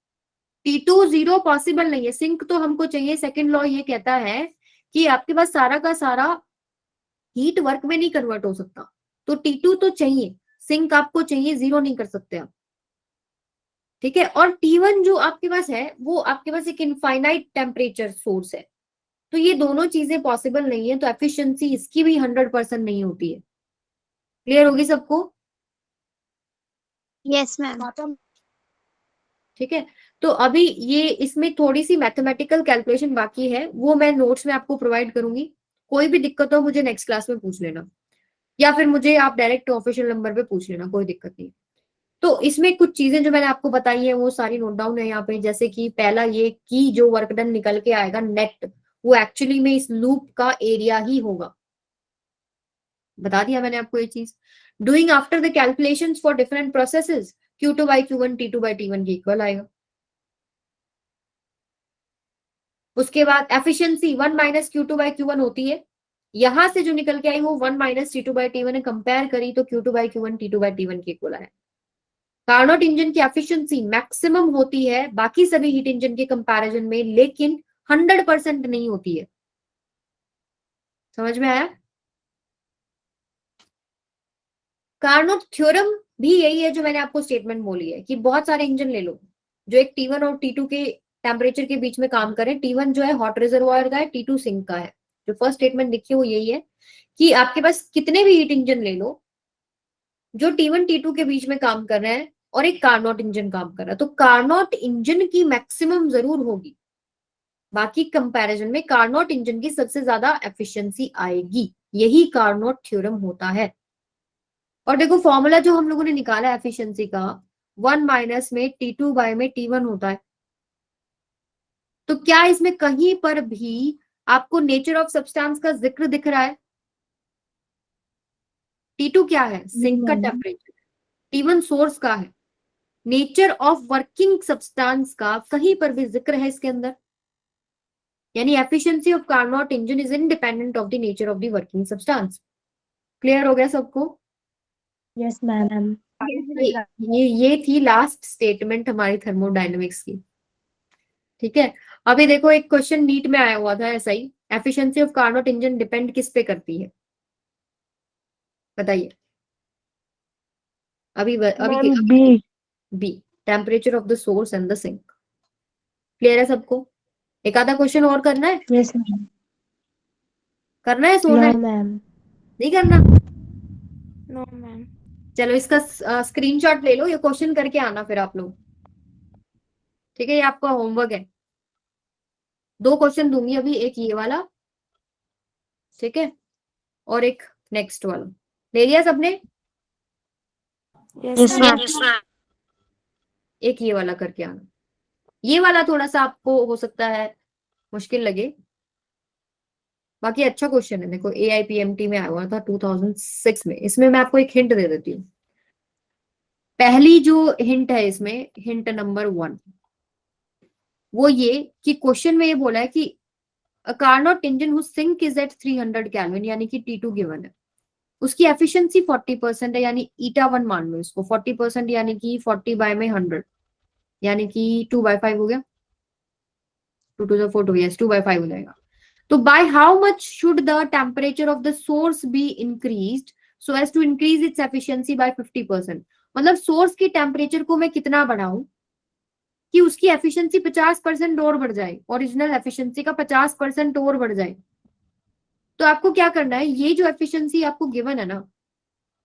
T2 जीरो पॉसिबल नहीं है, सिंक तो हमको चाहिए। सेकंड लॉ ये कहता है कि आपके पास सारा का सारा हीट वर्क में नहीं कन्वर्ट हो सकता, तो T2 तो चाहिए, सिंक आपको चाहिए, जीरो नहीं कर सकते आप। ठीक है, और T1 जो आपके पास है वो आपके पास एक इनफाइनाइट टेम्परेचर सोर्स है, तो ये दोनों चीजें पॉसिबल नहीं है, तो एफिशिएंसी इसकी भी 100% नहीं होती है। क्लियर होगी सबको?
Yes ma'am.
ठीक है, तो अभी ये इसमें थोड़ी सी मैथमेटिकल कैलकुलेशन बाकी है, वो मैं नोट्स में आपको प्रोवाइड करूंगी। कोई भी दिक्कत हो मुझे नेक्स्ट क्लास में पूछ लेना, या फिर मुझे आप डायरेक्ट ऑफिशियल नंबर पे पूछ लेना, कोई दिक्कत नहीं। तो इसमें कुछ चीजें जो मैंने आपको बताई है वो सारी नोट डाउन है यहाँ पे। जैसे कि पहला ये कि जो वर्क डन निकल के आएगा नेट, वो एक्चुअली में इस लूप का एरिया ही होगा, बता दिया मैंने आपको ये चीज। Doing after the calculations for different processes, Q2 by Q1 T2 by T1 के इक्वल आएगा। उसके बाद efficiency 1 minus Q2 by Q1 होती है, यहां से जो निकल के आई वो 1 माइनस T2 बाई T1 है, कंपेयर करी तो Q2 by Q1 T2 by T1 के इक्वल आया। कार्नोट इंजन की एफिशिएंसी मैक्सिमम होती है बाकी सभी हीट इंजन के कंपैरिजन में, लेकिन 100% नहीं होती है। समझ में आया? कार्नोट थ्योरम भी यही है जो मैंने आपको स्टेटमेंट बोली है कि बहुत सारे इंजन ले लो जो एक T1 और T2 के टेम्परेचर के बीच में काम करें। T1 जो है हॉट रिजर्वायर का है, T2 सिंक का है। जो फर्स्ट स्टेटमेंट लिखी है वो यही है कि आपके पास कितने भी हीट इंजन ले लो जो T1 T2 के बीच में काम कर रहे हैं और एक कार्नोट इंजन काम कर रहा है, तो कार्नोट इंजन की मैक्सिमम जरूर होगी, बाकी कंपैरिजन में कार्नोट इंजन की सबसे ज्यादा एफिशिएंसी आएगी। यही कार्नोट थ्योरम होता है। और देखो फॉर्मूला जो हम लोगों ने निकाला है एफिशिएंसी का, 1 माइनस में T2 बाय में T1 होता है। तो क्या इसमें कहीं पर भी आपको नेचर ऑफ सब्सटेंस का जिक्र दिख रहा है? T2 क्या है? सिंक का टेम्परेचर। T1 सोर्स का है। नेचर ऑफ वर्किंग सब्सटेंस का कहीं पर भी जिक्र है इसके अंदर? यानी efficiency of Carnot engine is independent of the nature of the working substance. Clear हो गया सबको?
Yes ma'am.
ये थी लास्ट स्टेटमेंट हमारी थर्मोडायनेमिक्स की। ठीक है, अभी देखो एक क्वेश्चन नीट में आया हुआ था ऐसा ही, efficiency of Carnot engine depend किस पे करती है बताइए? अभी
ma'am B.
B, temperature of the source and the sink. Clear है सबको? एक आधा क्वेश्चन और करना है?
Yes ma'am.
करना है, सोना है?
No ma'am.
नहीं करना?
No ma'am.
चलो इसका स्क्रीनशॉट ले लो, ये क्वेश्चन करके आना फिर आप लोग। ठीक है, ये आपका होमवर्क है। 2 क्वेश्चन दूंगी अभी, एक ये वाला, ठीक है, और एक नेक्स्ट वाला। ले लिया सबने?
Yes ma'am.
एक ये वाला करके आना। ये वाला थोड़ा सा आपको हो सकता है मुश्किल लगे, बाकी अच्छा क्वेश्चन है। देखो AIPMT में आया हुआ था 2006 में। इसमें मैं आपको एक हिंट दे देती हूँ। पहली जो हिंट है इसमें, हिंट नंबर 1, वो ये कि क्वेश्चन में ये बोला है कि a Carnot engine whose sink is at 300 kelvin, यानी कि T2 गिवन है, उसकी एफिशिएंसी 40% है, यानी ईटा 1 मान लो इसको। 40% यानी कि 40 बाय में 100, यानी कि 2/5 हो गया। 2 to the 4 2, yes, 2/5 हो जाएगा। तो by how much should the temperature of the source be increased so as to increase its efficiency by 50%। मतलब सोर्स की टेम्परेचर को मैं कितना बढ़ाऊं कि उसकी एफिशिएंसी 50% और बढ़ जाए, ओरिजिनल एफिशिएंसी का 50% और बढ़ जाए। तो आपको क्या करना है, ये जो एफिशिएंसी आपको गिवन है ना,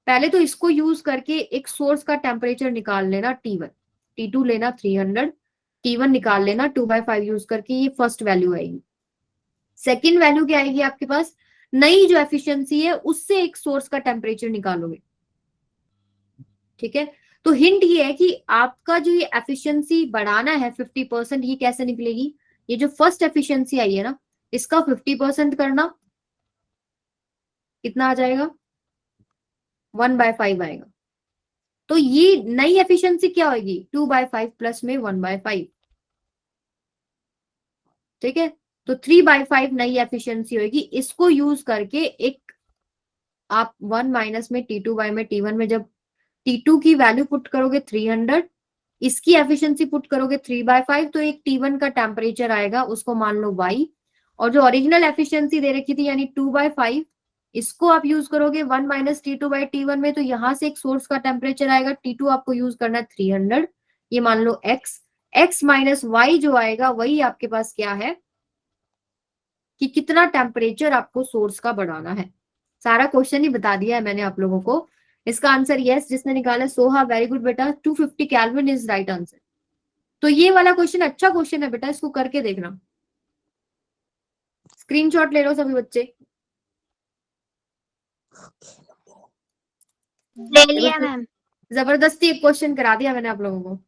पहले तो इसको यूज करके एक सोर्स का टेम्परेचर निकाल लेना T1, T2 लेना 300, T1 निकाल लेना 2/5 यूज करके, ये फर्स्ट वैल्यू आएगी। सेकेंड वैल्यू क्या आएगी आपके पास, नई जो एफिशिएंसी है उससे एक सोर्स का टेम्परेचर निकालोगे। ठीक है, तो हिंट ये है कि आपका जो ये एफिशिएंसी बढ़ाना है 50%, ये कैसे निकलेगी? ये जो फर्स्ट एफिशिएंसी आई है ना, इसका 50% करना, कितना आ जाएगा? 1/5 आएगा। तो ये नई एफिशिएंसी क्या होगी? 2/5 प्लस में 1/5। ठीक है, तो 3/5 नई एफिशिएंसी होगी। इसको यूज करके एक आप 1 माइनस में T2 बाय में T1 में जब T2 की वैल्यू पुट करोगे 300, इसकी एफिशिएंसी पुट करोगे 3/5, तो एक T1 का टेम्परेचर आएगा, उसको मान लो Y। और जो ओरिजिनल एफिशिएंसी दे रखी थी यानी 2/5, इसको आप यूज करोगे 1 माइनस T2 बाई T1 में, तो यहां से एक सोर्स का टेम्परेचर आएगा। T2 आपको यूज करना है 300, ये मान लो x माइनस y जो आएगा वही आपके पास क्या है कि कितना टेम्परेचर आपको सोर्स का बढ़ाना है। सारा क्वेश्चन ही बता दिया है मैंने आप लोगों को। इसका आंसर यस जिसने निकाला, सोहा वेरी गुड बेटा, 250 केल्विन इज राइट आंसर। तो ये वाला क्वेश्चन अच्छा क्वेश्चन है बेटा, इसको करके देखना। स्क्रीनशॉट ले लो सभी बच्चे।
ले लिया मैम।
जबरदस्ती एक क्वेश्चन करा दिया मैंने आप लोगों को।